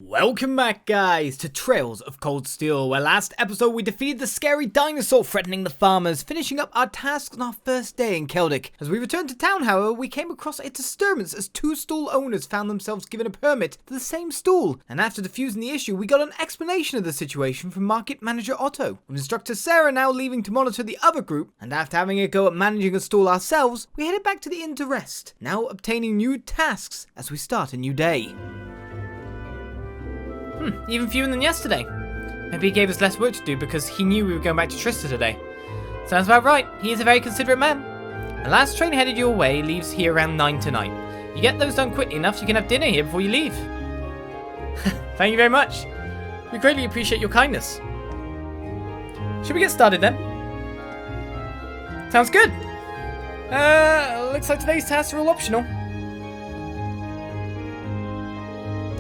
Welcome back, guys, to Trails of Cold Steel, where last episode we defeated the scary dinosaur threatening the farmers, finishing up our tasks on our first day in Celdic. As we returned to town, however, we came across a disturbance as two stall owners found themselves given a permit for the same stall, and after defusing the issue, we got an explanation of the situation from Market Manager Otto. With Instructor Sarah now leaving to monitor the other group, and after having a go at managing a stall ourselves, we headed back to the inn to rest, now obtaining new tasks as we start a new day. Even fewer than yesterday. Maybe he gave us less work to do because he knew we were going back to Trista today. Sounds about right. He is a very considerate man. The last train headed your way leaves here around 9 tonight. You get those done quickly enough, you can have dinner here before you leave. Thank you very much. We greatly appreciate your kindness. Should we get started then? Sounds good. Looks like today's tasks are all optional.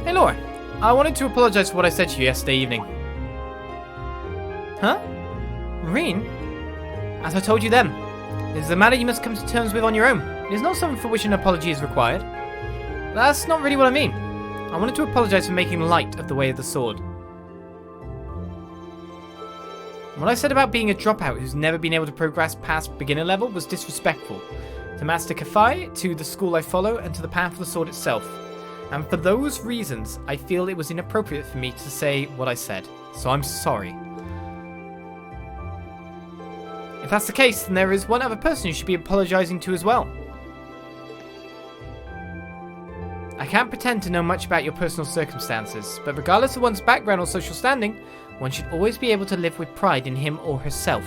Hey Laura. I wanted to apologize for what I said to you yesterday evening. Huh? Rean? As I told you then, it is a matter you must come to terms with on your own. It is not something for which an apology is required. That's not really what I mean. I wanted to apologize for making light of the way of the sword. What I said about being a dropout who's never been able to progress past beginner level was disrespectful. To Master Kafai, to the school I follow, and to the path of the sword itself. And for those reasons, I feel it was inappropriate for me to say what I said. So I'm sorry. If that's the case, then there is one other person you should be apologizing to as well. I can't pretend to know much about your personal circumstances, but regardless of one's background or social standing, one should always be able to live with pride in him or herself.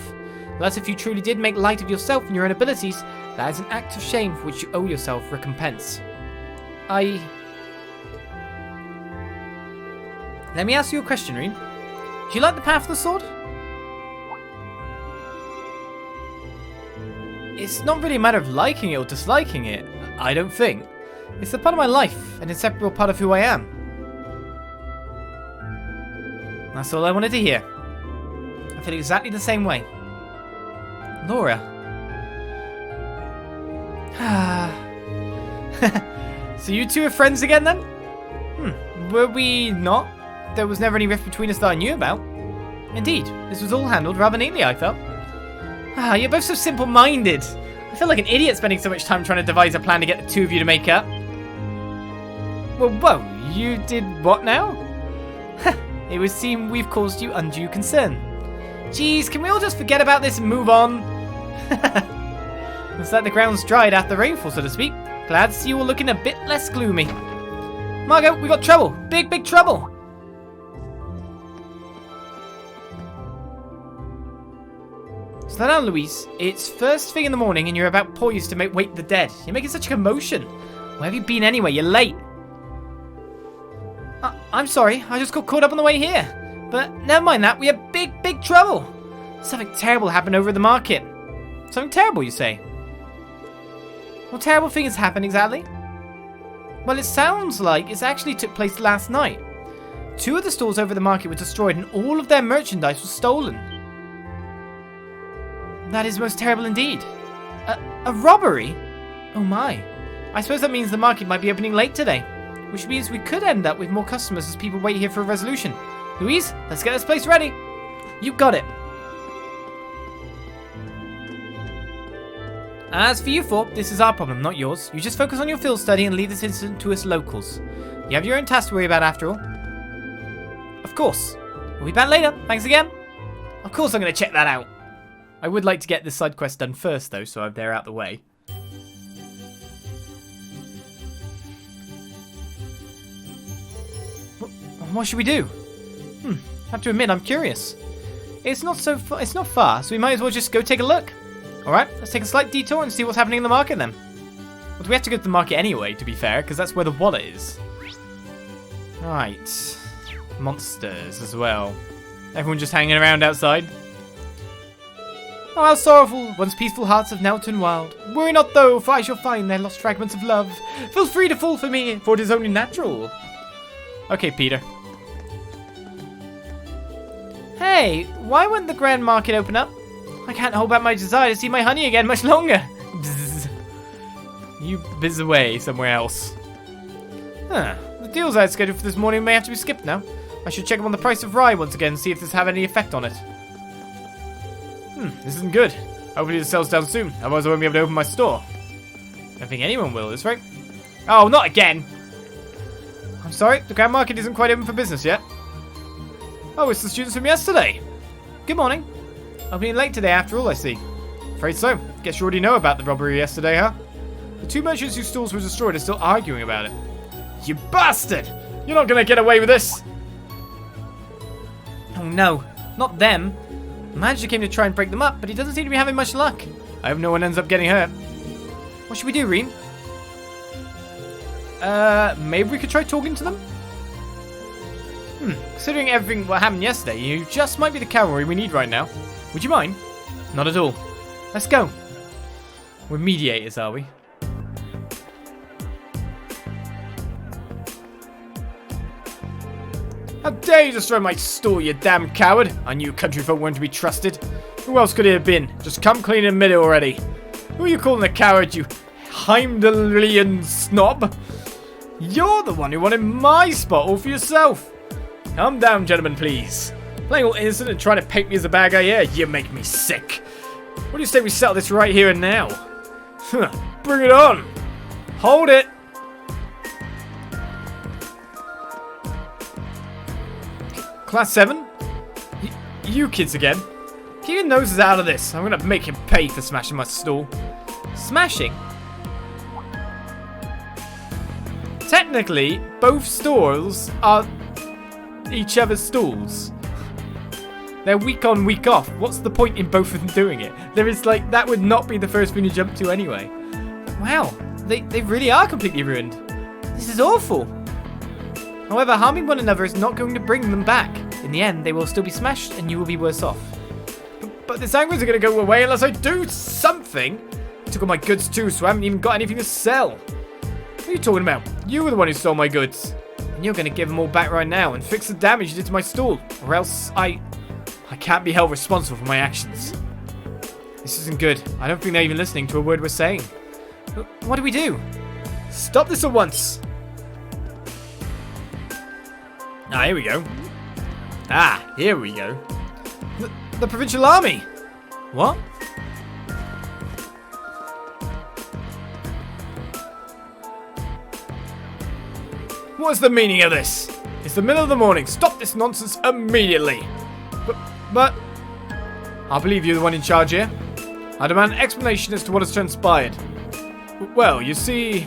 Thus, if you truly did make light of yourself and your own abilities, that is an act of shame for which you owe yourself recompense. Let me ask you a question, Rean. Do you like the path of the sword? It's not really a matter of liking it or disliking it, I don't think. It's a part of my life, an inseparable part of who I am. That's all I wanted to hear. I feel exactly the same way. Laura. So you two are friends again then? Were we not? There was never any rift between us that I knew about. Indeed, this was all handled rather neatly, I felt. You're both so simple-minded. I feel like an idiot spending so much time trying to devise a plan to get the two of you to make up. Well, whoa, you did what now? It would seem we've caused you undue concern. Geez, can we all just forget about this and move on? Looks like the ground's dried after the rainfall, so to speak. Glad to see you all looking a bit less gloomy. Margot, we got trouble. Big, big trouble. So now, Louise, it's first thing in the morning and you're about poised to wake the dead. You're making such a commotion. Where have you been anyway? You're late. I'm sorry, I just got caught up on the way here. But never mind that, we have big, big trouble. Something terrible happened over at the market. Something terrible, you say? What terrible thing has happened exactly? Well, it sounds like it actually took place last night. 2 of the stalls over the market were destroyed and all of their merchandise was stolen. That is most terrible indeed. A robbery? Oh my. I suppose that means the market might be opening late today, which means we could end up with more customers as people wait here for a resolution. Louise, let's get this place ready. You got it. As for you 4, this is our problem, not yours. You just focus on your field study and leave this incident to us locals. You have your own tasks to worry about after all. Of course. We'll be back later. Thanks again. Of course I'm going to check that out. I would like to get this side quest done first, though, so they're out the way. What should we do? Have to admit, I'm curious. It's not far, so we might as well just go take a look. Alright, let's take a slight detour and see what's happening in the market then. Well, we have to go to the market anyway, to be fair, because that's where the wallet is. Right. Monsters as well. Everyone just hanging around outside. Oh, how sorrowful, once peaceful hearts have now turned wild. Worry not though, for I shall find their lost fragments of love. Feel free to fall for me, for it is only natural. Okay, Peter. Hey, why wouldn't the Grand Market open up? I can't hold back my desire to see my honey again much longer. Bzz. You biz away somewhere else. The deals I had scheduled for this morning may have to be skipped now. I should check up on the price of rye once again and see if this have any effect on it. This isn't good. Hopefully it sells down soon, otherwise I won't be able to open my store. I don't think anyone will, is right? Oh, not again! I'm sorry, the ground market isn't quite open for business yet. Oh, it's the students from yesterday. Good morning. I'll be late today after all, I see. Afraid so. Guess you already know about the robbery yesterday, huh? The two merchants whose stores were destroyed are still arguing about it. You bastard! You're not gonna get away with this! Oh no, not them. The manager came to try and break them up, but he doesn't seem to be having much luck. I hope no one ends up getting hurt. What should we do, Rean? Maybe we could try talking to them? Considering everything what happened yesterday, you just might be the cavalry we need right now. Would you mind? Not at all. Let's go. We're mediators, are we? How dare you destroy my store, you damn coward! I knew country folk weren't to be trusted. Who else could it have been? Just come clean and admit it already. Who are you calling a coward, you Heimdallian snob? You're the one who wanted my spot all for yourself. Calm down, gentlemen, please. Playing all innocent and trying to paint me as a bad guy here, you make me sick. What do you say we settle this right here and now? Bring it on. Hold it. Class 7? You kids again? Keep your noses out of this. I'm gonna make him pay for smashing my stall. Smashing? Technically, both stalls are each other's stalls. They're week on, week off. What's the point in both of them doing it? There is like, that would not be the first thing you jump to anyway. Wow, they really are completely ruined. This is awful. However, harming one another is not going to bring them back. In the end, they will still be smashed and you will be worse off. But this anger isn't going to go away unless I do something. I took all my goods too, so I haven't even got anything to sell. What are you talking about? You were the one who stole my goods. And you're going to give them all back right now and fix the damage you did to my stall. Or else I can't be held responsible for my actions. This isn't good. I don't think they're even listening to a word we're saying. What do we do? Stop this at once. Ah, here we go. Ah, here we go. The Provincial Army. What? What's the meaning of this? It's the middle of the morning. Stop this nonsense immediately. But I believe you're the one in charge here. I demand an explanation as to what has transpired. Well, you see,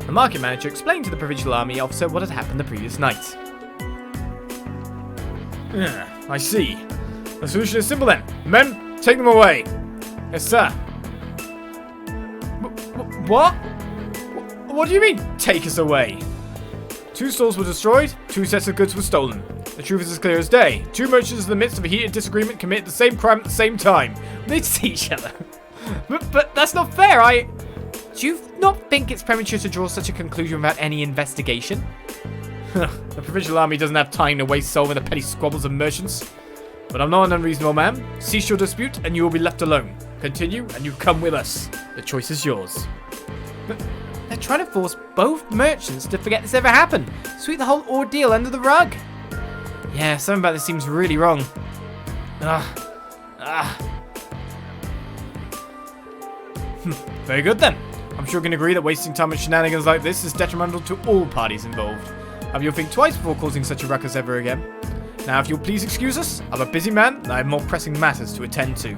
the market manager explained to the Provincial Army officer what had happened the previous night. I see. The solution is simple then. Men, take them away. Yes, sir. What? What do you mean, take us away? 2 stalls were destroyed, 2 sets of goods were stolen. The truth is as clear as day. 2 merchants in the midst of a heated disagreement commit the same crime at the same time. They see each other. But that's not fair. Do you not think it's premature to draw such a conclusion without any investigation? The Provincial Army doesn't have time to waste solving the petty squabbles of merchants. But I'm not an unreasonable man. Cease your dispute and you will be left alone. Continue and you come with us. The choice is yours. But they're trying to force both merchants to forget this ever happened. Sweep the whole ordeal under the rug. Yeah, something about this seems really wrong. Very good then. I'm sure you can agree that wasting time on shenanigans like this is detrimental to all parties involved. Have you'll think twice before causing such a ruckus ever again. Now, if you'll please excuse us, I'm a busy man and I have more pressing matters to attend to.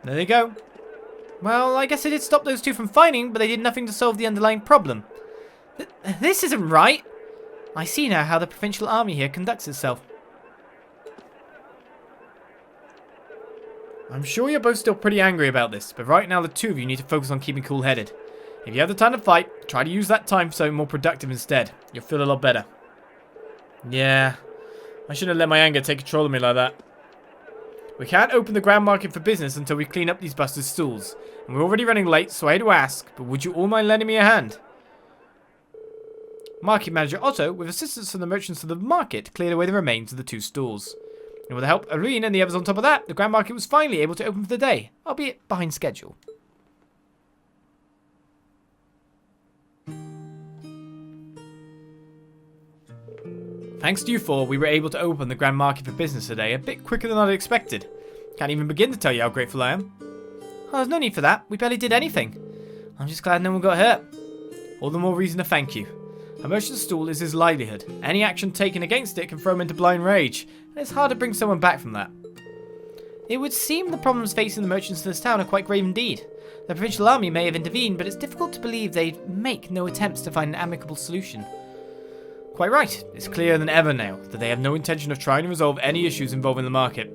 There they go. Well, I guess they did stop those 2 from fighting, but they did nothing to solve the underlying problem. This isn't right. I see now how the Provincial Army here conducts itself. I'm sure you're both still pretty angry about this, but right now the 2 of you need to focus on keeping cool-headed. If you have the time to fight, try to use that time for something more productive instead. You'll feel a lot better. Yeah, I shouldn't have let my anger take control of me like that. We can't open the ground market for business until we clean up these busted stools. And we're already running late, so I had to ask, but would you all mind lending me a hand? Market Manager Otto, with assistance from the merchants of the market, cleared away the remains of the 2 stalls. And with the help of Rean and the others on top of that, the Grand Market was finally able to open for the day, albeit behind schedule. Thanks to you 4, we were able to open the Grand Market for business today a bit quicker than I'd expected. Can't even begin to tell you how grateful I am. Oh, there's no need for that. We barely did anything. I'm just glad no one got hurt. All the more reason to thank you. A merchant's stall is his livelihood. Any action taken against it can throw him into blind rage, and it's hard to bring someone back from that. It would seem the problems facing the merchants of this town are quite grave indeed. The Provincial Army may have intervened, but it's difficult to believe they'd make no attempts to find an amicable solution. Quite right. It's clearer than ever now that they have no intention of trying to resolve any issues involving the market.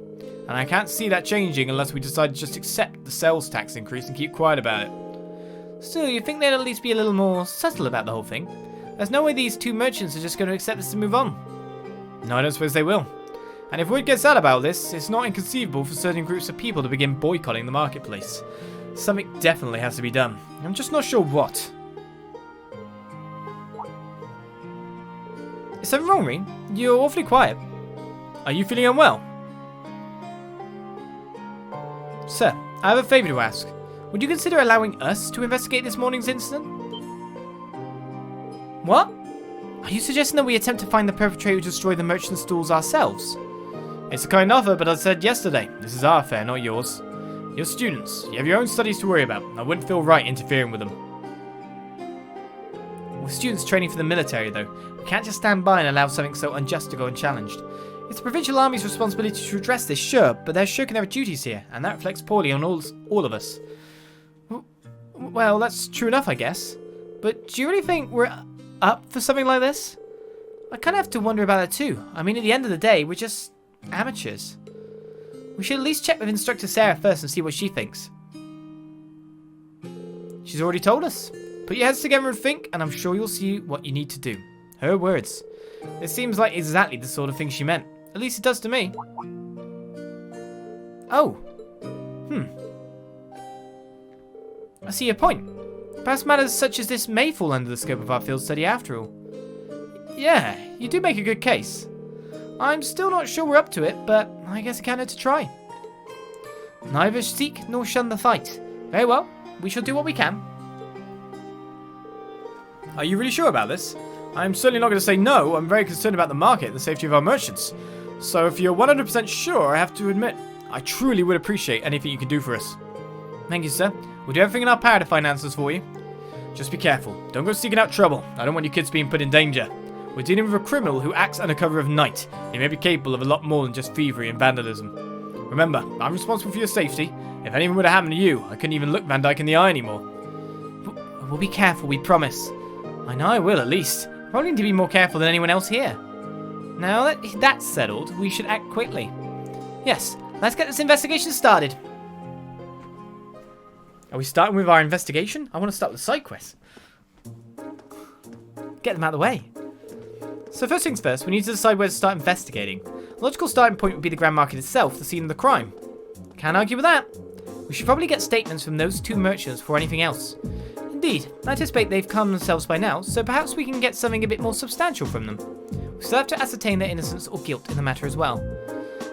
And I can't see that changing unless we decide to just accept the sales tax increase and keep quiet about it. Still, you'd think they'd at least be a little more subtle about the whole thing. There's no way these 2 merchants are just going to accept this and move on. No, I don't suppose they will. And if word gets out about this, it's not inconceivable for certain groups of people to begin boycotting the marketplace. Something definitely has to be done. I'm just not sure what. Is something wrong, Rean? You're awfully quiet. Are you feeling unwell? Sir, I have a favour to ask. Would you consider allowing us to investigate this morning's incident? What? Are you suggesting that we attempt to find the perpetrator who destroyed the merchant stalls ourselves? It's a kind offer, but as I said yesterday, this is our affair, not yours. You're students. You have your own studies to worry about. I wouldn't feel right interfering with them. We're students training for the military, though. We can't just stand by and allow something so unjust to go unchallenged. It's the Provincial Army's responsibility to address this, sure, but they're shirking their duties here, and that reflects poorly on all of us. Well, that's true enough, I guess. But do you really think we're up for something like this? I kind of have to wonder about that too. I mean, at the end of the day, we're just amateurs. We should at least check with Instructor Sarah first and see what she thinks. She's already told us. Put your heads together and think, and I'm sure you'll see what you need to do. Her words. It seems like exactly the sort of thing she meant. At least it does to me. Oh. I see your point. Perhaps matters such as this may fall under the scope of our field study after all. Yeah, you do make a good case. I'm still not sure we're up to it, but I guess I can't hurt to try. Neither seek nor shun the fight. Very well, we shall do what we can. Are you really sure about this? I'm certainly not going to say no. I'm very concerned about the market and the safety of our merchants. So if you're 100% sure, I have to admit, I truly would appreciate anything you can do for us. Thank you, sir. We'll do everything in our power to find answers for you. Just be careful. Don't go seeking out trouble. I don't want your kids being put in danger. We're dealing with a criminal who acts under cover of night. He may be capable of a lot more than just thievery and vandalism. Remember, I'm responsible for your safety. If anything were to happen to you, I couldn't even look Van Dyke in the eye anymore. We'll be careful, we promise. I know I will, at least. Probably need to be more careful than anyone else here. Now that that's settled, we should act quickly. Yes, let's get this investigation started. Are we starting with our investigation? I want to start with the side quests. Get them out of the way. So first things first, we need to decide where to start investigating. A logical starting point would be the Grand Market itself, the scene of the crime. Can't argue with that. We should probably get statements from those 2 merchants before anything else. Indeed, I anticipate they've calmed themselves by now, so perhaps we can get something a bit more substantial from them. We still have to ascertain their innocence or guilt in the matter as well.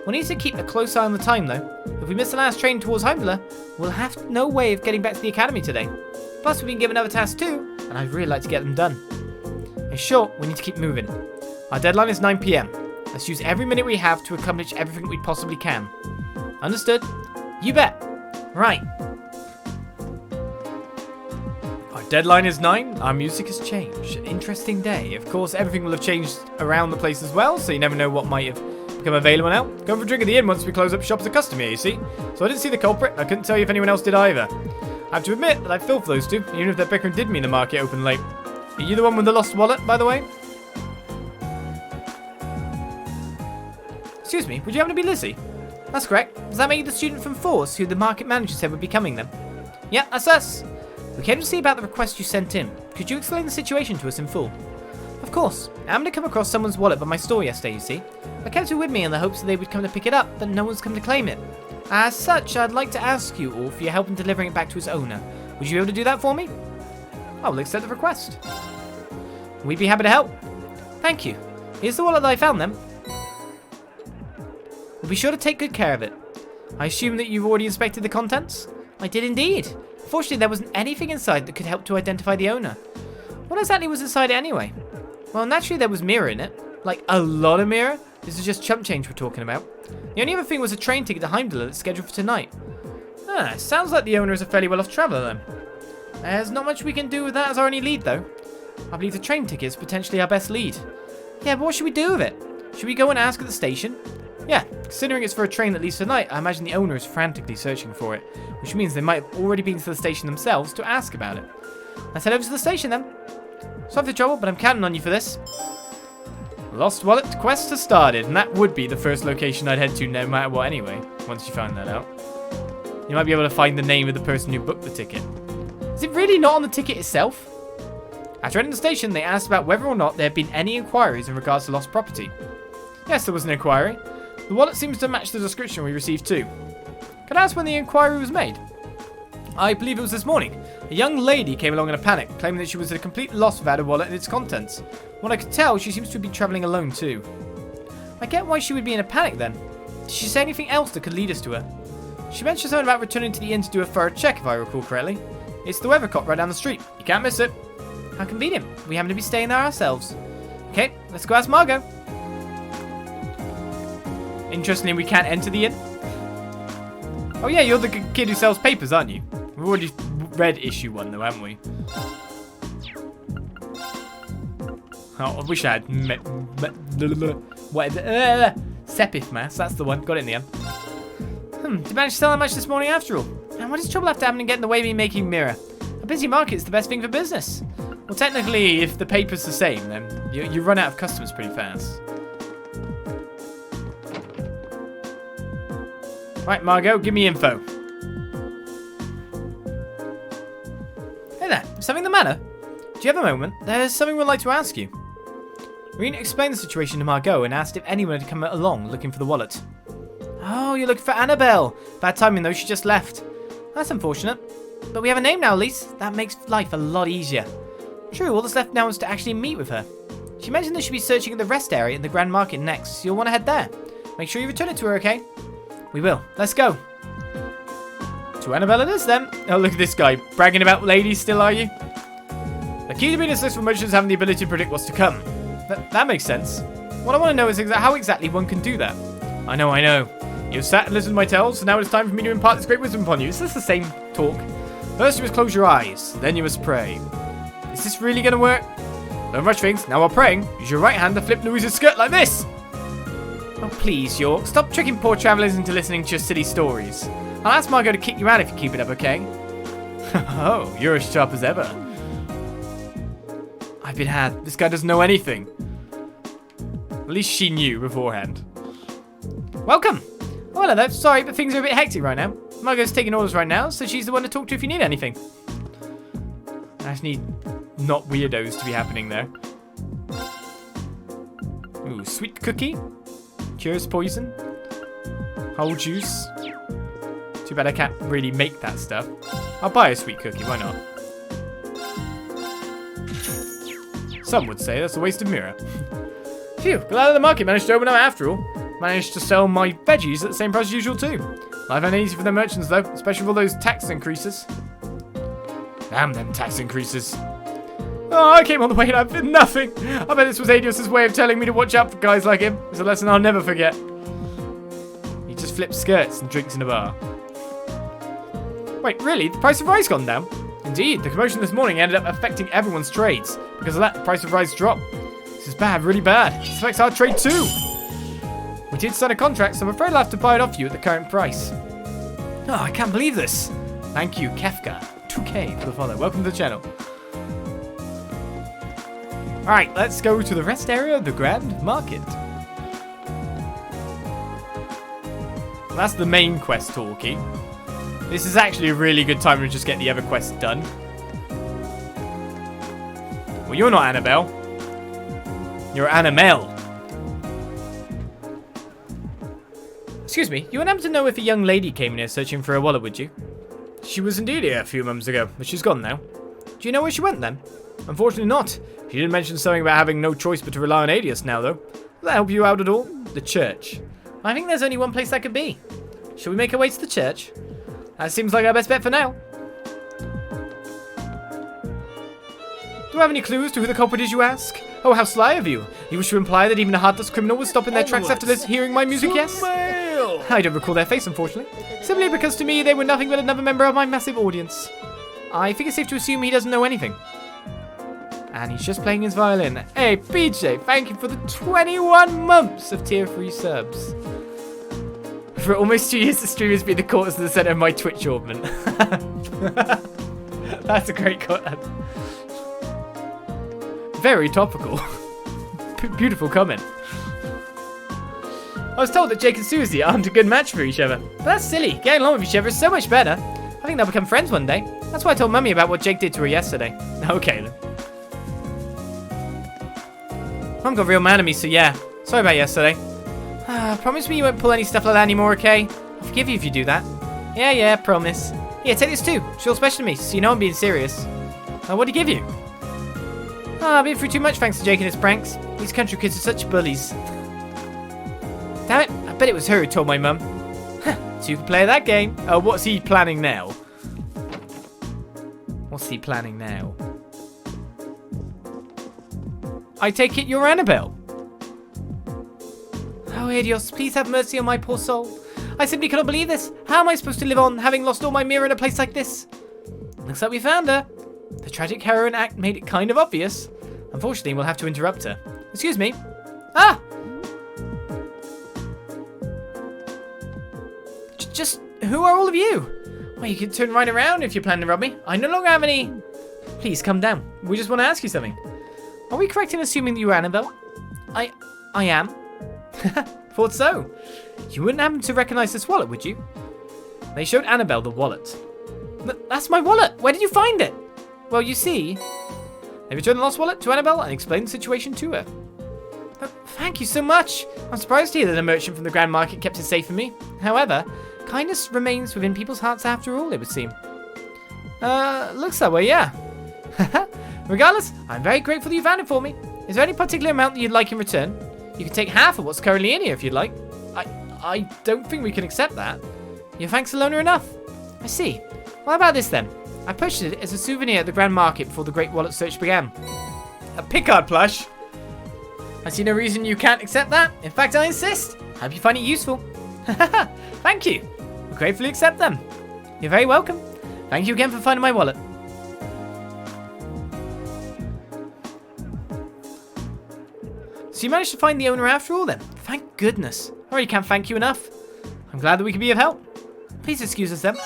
We'll need to keep a close eye on the time though. If we miss the last train towards Heimdall, we'll have no way of getting back to the academy today. Plus we've been given other tasks too, and I'd really like to get them done. In short, we need to keep moving. Our deadline is 9 PM. Let's use every minute we have to accomplish everything we possibly can. Understood? You bet. Right. Our deadline is 9. Our music has changed. An interesting day. Of course, everything will have changed around the place as well, so you never know what might have become available now. Going for a drink at the inn once we close up shop as a custom here, you see. So I didn't see the culprit. I couldn't tell you if anyone else did either. I have to admit that I feel for those 2, even if their bickering did mean the market opened late. Are you the one with the lost wallet, by the way? Excuse me, would you happen to be Lizzie? That's correct. Does that make you the student from Thors who the market manager said would be coming then? Yeah, that's us. We came to see about the request you sent in. Could you explain the situation to us in full? Of course. I happened to come across someone's wallet by my store yesterday, you see. I kept it with me in the hopes that they would come to pick it up, but no one's come to claim it. As such, I'd like to ask you all for your help in delivering it back to its owner. Would you be able to do that for me? I will accept the request. We'd be happy to help. Thank you. Here's the wallet that I found then. We'll be sure to take good care of it. I assume that you've already inspected the contents? I did indeed. Fortunately, there wasn't anything inside that could help to identify the owner. What exactly was inside it anyway? Well, naturally there was mirror in it. Like, a lot of mirror. This is just chump change we're talking about. The only other thing was a train ticket to Heimdall that's scheduled for tonight. Sounds like the owner is a fairly well-off traveller then. There's not much we can do with that as our only lead, though. I believe the train ticket is potentially our best lead. Yeah, but what should we do with it? Should we go and ask at the station? Yeah, considering it's for a train that leaves tonight, I imagine the owner is frantically searching for it, which means they might have already been to the station themselves to ask about it. Let's head over to the station then. Sorry for the trouble, but I'm counting on you for this. Lost Wallet quest has started, and that would be the first location I'd head to no matter what anyway, once you found that out. You might be able to find the name of the person who booked the ticket. Is it really not on the ticket itself? After entering the station, they asked about whether or not there had been any inquiries in regards to lost property. Yes, there was an inquiry. The wallet seems to match the description we received too. Could I ask when the inquiry was made? I believe it was this morning. A young lady came along in a panic, claiming that she was at a complete loss without her wallet and its contents. From what I could tell, she seems to be travelling alone too. I get why she would be in a panic then. Did she say anything else that could lead us to her? She mentioned something about returning to the inn to do a thorough check, if I recall correctly. It's the Weathercock right down the street. You can't miss it. How convenient. We happen to be staying there ourselves. Okay, let's go ask Margot. Interestingly, we can't enter the inn. Oh yeah, you're the kid who sells papers, aren't you? We've already read issue 1 though, haven't we? Oh, I wish I had Sepith Mass, that's the one. Got it in the end. Did you manage to sell that much this morning after all? And what does trouble have to happen and get in the way of me making mirror? A busy market's the best thing for business. Well, technically, if the paper's the same, then you run out of customers pretty fast. Right, Margot, give me info. Hey there, is something the matter? Do you have a moment? There's something we'd like to ask you. Rean explained the situation to Margot and asked if anyone had come along looking for the wallet. Oh, you're looking for Annabelle. Bad timing though, she just left. That's unfortunate. But we have a name now, at least. That makes life a lot easier. True, all that's left now is to actually meet with her. She mentioned that she'll be searching at the rest area in the Grand Market next, so you'll want to head there. Make sure you return it to her, okay? We will. Let's go. To Annabelle it is then. Oh, look at this guy. Bragging about ladies still, are you? The key to being a successful merchant is having the ability to predict what's to come. That makes sense. What I want to know is how exactly one can do that. I know. You've sat and listened to my tales, so now it's time for me to impart this great wisdom upon you. Is this the same talk? First you must close your eyes, then you must pray. Is this really going to work? Don't rush things. Now while praying, use your right hand to flip Louise's skirt like this. Oh, please, York. Stop tricking poor travellers into listening to your silly stories. I'll ask Margot to kick you out if you keep it up, okay? Oh, you're as sharp as ever. I've been had. This guy doesn't know anything. At least she knew beforehand. Welcome. Oh, hello there. Sorry, but things are a bit hectic right now. Margot's taking orders right now, so she's the one to talk to if you need anything. I just need not weirdos to be happening there. Ooh, sweet cookie. Cures poison. Whole juice. Too bad I can't really make that stuff. I'll buy a sweet cookie, why not? Some would say that's a waste of mirror. Phew, glad the market managed to open up after all. Managed to sell my veggies at the same price as usual too. Life ain't easy for the merchants though, especially with all those tax increases. Damn them tax increases. Oh, I came all the way and I've been nothing. I bet this was Adios' way of telling me to watch out for guys like him. It's a lesson I'll never forget. He just flips skirts and drinks in a bar. Wait, really? The price of rice gone down? Indeed, the commotion this morning ended up affecting everyone's trades. Because of that, the price of rice dropped. This is bad, really bad. This affects our trade too. We did sign a contract, so I'm afraid I'll have to buy it off you at the current price. Oh, I can't believe this. Thank you, Kefka. 2K for the follow. Welcome to the channel. Alright, let's go to the rest area of the Grand Market. That's the main quest, Talkie. This is actually a really good time to just get the other quests done. Well, you're not Annabelle. You're Annamel. Excuse me, you wouldn't happen to know if a young lady came in here searching for a wallet, would you? She was indeed here a few months ago, but she's gone now. Do you know where she went then? Unfortunately not. He didn't mention something about having no choice but to rely on alias now, though. Does that help you out at all? The church. I think there's only one place that could be. Shall we make our way to the church? That seems like our best bet for now. Do I have any clues to who the culprit is, you ask? Oh, how sly of you. You wish to imply that even a heartless criminal would stop in their tracks after hearing my music, yes? I don't recall their face, unfortunately. Simply because to me, they were nothing but another member of my massive audience. I think it's safe to assume he doesn't know anything. And he's just playing his violin. Hey, PJ, thank you for the 21 months of tier-free subs. For almost 2 years, the stream has been the cause of the center of my Twitch augment. That's a great comment. Very topical. Beautiful comment. I was told that Jake and Susie aren't a good match for each other. But that's silly. Getting along with each other is so much better. I think they'll become friends one day. That's why I told Mummy about what Jake did to her yesterday. Okay then. Mum got real mad at me, so yeah. Sorry about yesterday. Promise me you won't pull any stuff like that anymore, okay? I'll forgive you if you do that. Yeah, promise. Here, take this too. It's real special to me, so you know I'm being serious. What'd he give you? I've been through too much thanks to Jake and his pranks. These country kids are such bullies. Damn it, I bet it was her who told my mum. So you can play that game. Oh, what's he planning now? What's he planning now? I take it you're Annabelle. Oh, Adios, please have mercy on my poor soul. I simply cannot believe this. How am I supposed to live on, having lost all my mirror in a place like this? Looks like we found her. The tragic heroine act made it kind of obvious. Unfortunately, we'll have to interrupt her. Excuse me. Ah! Just, who are all of you? Well, you can turn right around if you plan to rob me. I no longer have any... Please, come down. We just want to ask you something. Are we correct in assuming that you are Annabelle? I am. Thought so. You wouldn't happen to recognize this wallet, would you? They showed Annabelle the wallet. That's my wallet. Where did you find it? Well, you see, they returned the lost wallet to Annabelle and explained the situation to her. Thank you so much. I'm surprised to hear that a merchant from the Grand Market kept it safe for me. However, kindness remains within people's hearts after all, it would seem. Looks that way, yeah. Regardless, I'm very grateful that you found it for me. Is there any particular amount that you'd like in return? You can take half of what's currently in here if you'd like. I don't think we can accept that. Your thanks alone are enough. I see. What about this then? I purchased it as a souvenir at the Grand Market before the Great Wallet search began. A Picard plush? I see no reason you can't accept that. In fact, I insist. Hope you find it useful. Thank you. I gratefully accept them. You're very welcome. Thank you again for finding my wallet. So you managed to find the owner after all then? Thank goodness. I really can't thank you enough. I'm glad that we can be of help. Please excuse us then.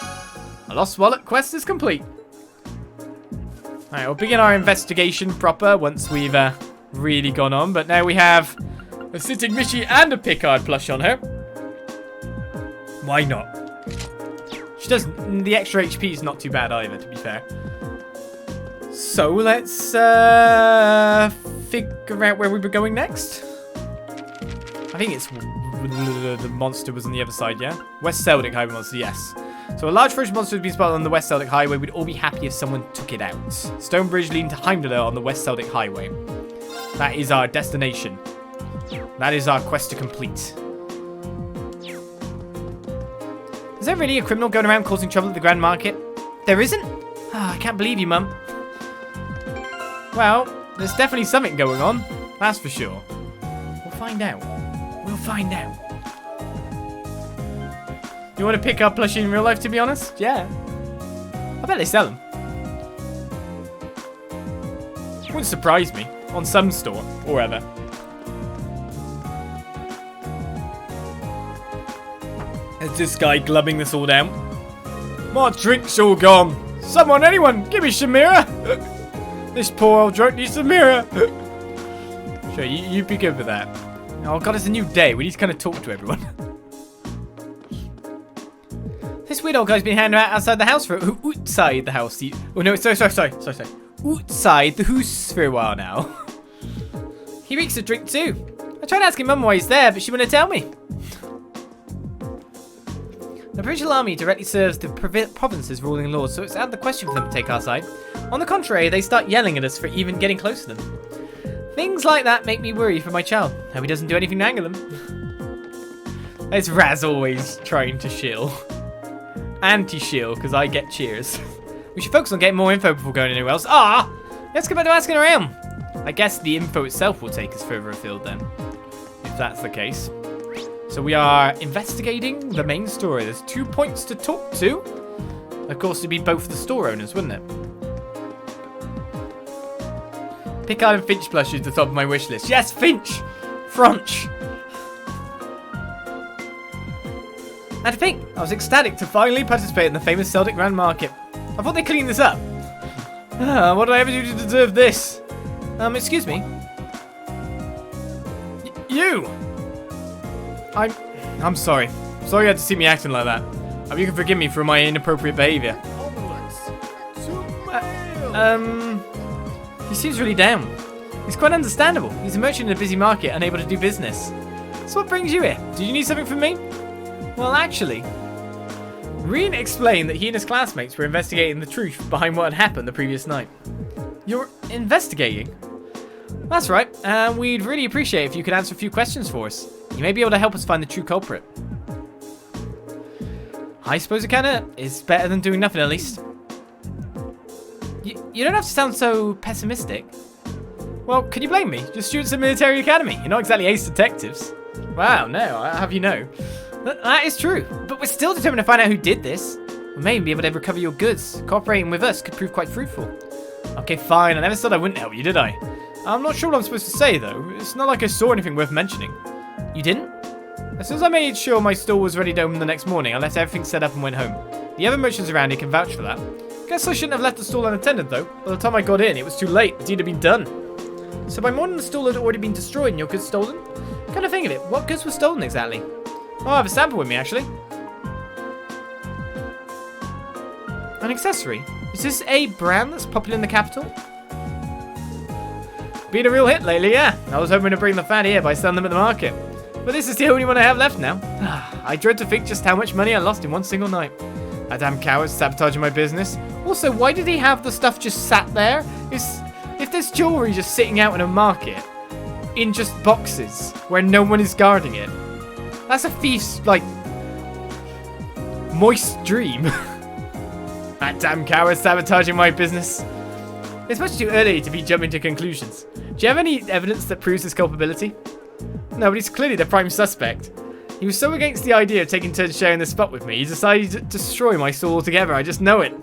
A lost wallet quest is complete. Alright, we'll begin our investigation proper once we've really gone on. But now we have a sitting Mishi and a Picard plush on her. Why not? She does. The extra HP is not too bad either, to be fair. So let's figure out where we were going next. I think it's the monster was on the other side, yeah? West Celdic Highway monster, yes. So a large frozen monster has been spotted on the West Celdic Highway. We'd all be happy if someone took it out. Stone bridge leading to Heimdall on the West Celdic Highway. That is our destination. That is our quest to complete. Is there really a criminal going around causing trouble at the Grand Market? There isn't? I can't believe you, Mum. Well, there's definitely something going on. That's for sure. We'll find out. We'll find out. You want to pick up plushie in real life, to be honest? Yeah. I bet they sell them. Wouldn't surprise me. On some store, or ever. Is this guy glubbing this all down? My drink's all gone. Someone, anyone, give me Shamira. This poor old drunk needs some mirror. Sure, you'd be good with that. Oh god, it's a new day. We need to kind of talk to everyone. This weird old guy's been hanging out outside the house for outside the house. Oh no, sorry. Outside the house for a while now. He reeks a drink too. I tried asking Mum why he's there, but she wouldn't tell me. The Provincial Army directly serves the province's ruling laws, so it's out of the question for them to take our side. On the contrary, they start yelling at us for even getting close to them. Things like that make me worry for my child. Hope he doesn't do anything to anger them. It's Raz always trying to shill. Anti-shill, because I get cheers. We should focus on getting more info before going anywhere else. Let's go back to asking around. I guess the info itself will take us further afield then, if that's the case. So we are investigating the main story. There's 2 points to talk to. Of course, it'd be both the store owners, wouldn't it? Picard and Finch plush is the top of my wish list. Yes, Finch! Fronch! And to think, I was ecstatic to finally participate in the famous Celdic Grand Market. I thought they cleaned this up. What did I ever do to deserve this? Excuse me. You! I'm sorry. Sorry you had to see me acting like that. Hope you can forgive me for my inappropriate behaviour. He seems really down. It's quite understandable. He's a merchant in a busy market, unable to do business. So what brings you here? Do you need something from me? Well, actually, Rean explained that he and his classmates were investigating the truth behind what had happened the previous night. You're investigating? That's right, and we'd really appreciate if you could answer a few questions for us. You may be able to help us find the true culprit. I suppose it kinda is better than doing nothing, at least. You don't have to sound so pessimistic. Well, can you blame me? Just students at Military Academy. You're not exactly ace detectives. Wow, no, I have you know. That is true, but we're still determined to find out who did this. We may even be able to recover your goods. Cooperating with us could prove quite fruitful. Okay, fine. I never said I wouldn't help you, did I? I'm not sure what I'm supposed to say, though. It's not like I saw anything worth mentioning. You didn't? As soon as I made sure my store was ready to open the next morning, I left everything set up and went home. The other merchants around here can vouch for that. Guess I shouldn't have left the stall unattended, though. By the time I got in, it was too late. The deed had been done. So by morning, the stall had already been destroyed and your goods stolen? Kind of think of it. What goods were stolen exactly? Oh, I have a sample with me, actually. An accessory? Is this a brand that's popular in the capital? Been a real hit lately, yeah. I was hoping to bring the fat here by selling them at the market. But this is the only one I have left now. I dread to think just how much money I lost in one single night. That damn coward's sabotaging my business. Also, why did he have the stuff just sat there? If there's jewellery just sitting out in a market, in just boxes, where no one is guarding it, that's a thief's, like, moist dream. That damn coward sabotaging my business. It's much too early to be jumping to conclusions. Do you have any evidence that proves his culpability? No, but he's clearly the prime suspect. He was so against the idea of taking turns sharing the spot with me, he decided to destroy my stall altogether. I just know it.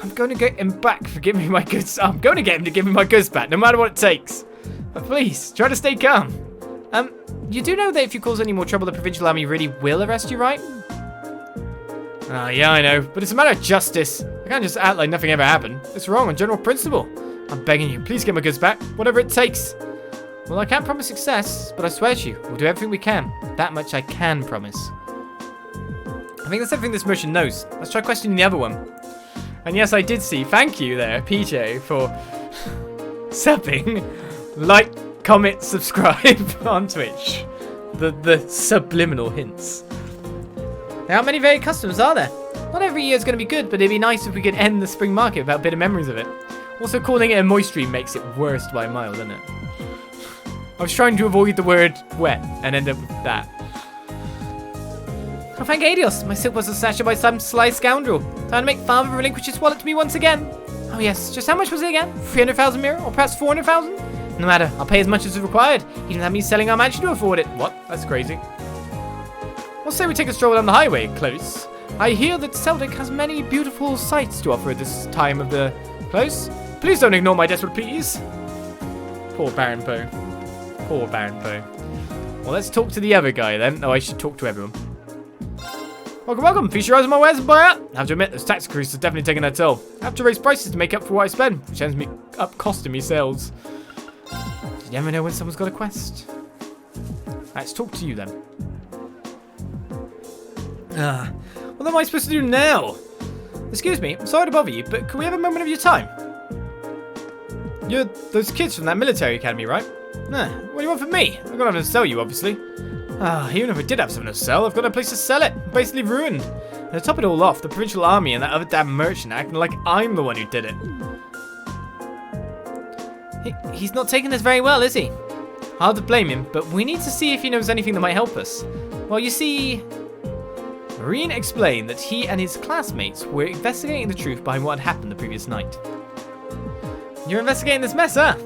I'm going to get him back for giving me my goods. I'm going to get him to give me my goods back, no matter what it takes. But please, try to stay calm. You do know that if you cause any more trouble, the Provincial Army really will arrest you, right? Yeah, I know, but it's a matter of justice. I can't just act like nothing ever happened. It's wrong on general principle. I'm begging you, please get my goods back, whatever it takes. Well, I can't promise success, but I swear to you, we'll do everything we can. That much I can promise. I think that's everything this merchant knows. Let's try questioning the other one. And yes, I did see, thank you there, PJ, for subbing. Like, comment, subscribe on Twitch. The subliminal hints. Now, how many varied customers are there? Not every year is going to be good, but it'd be nice if we could end the spring market without bitter memories of it. Also, calling it a moist dream makes it worse by a mile, doesn't it? I was trying to avoid the word wet and end up with that. Oh, thank Adios. My silk was snatched by some sly scoundrel. Trying to make father relinquish his wallet to me once again. Oh yes, just how much was it again? 300,000 mirror? Or perhaps 400,000? No matter, I'll pay as much as is required. He didn't have me selling our mansion to afford it. What? That's crazy. We'll say we take a stroll down the highway, close. I hear that Celdic has many beautiful sights to offer at this time of the close. Please don't ignore my desperate pleas. Poor Baron Poe. Poor Baron Poe. Well, let's talk to the other guy then. Oh, I should talk to everyone. Welcome, welcome. Feast your eyes on my wares, buyer. I have to admit, those tax increases have definitely taken their toll. I have to raise prices to make up for what I spend, which ends up costing me sales. You never know when someone's got a quest. Let's talk to you then. What am I supposed to do now? Excuse me, I'm sorry to bother you, but can we have a moment of your time? You're those kids from that military academy, right? Nah, what do you want from me? I've got nothing to sell you, obviously. Even if we did have something to sell, I've got no place to sell it. I'm basically ruined. And to top it all off, the Provincial Army and that other damn merchant acting like I'm the one who did it. He's not taking this very well, is he? Hard to blame him, but we need to see if he knows anything that might help us. Well, you see... Rean explained that he and his classmates were investigating the truth behind what had happened the previous night. You're investigating this mess, huh?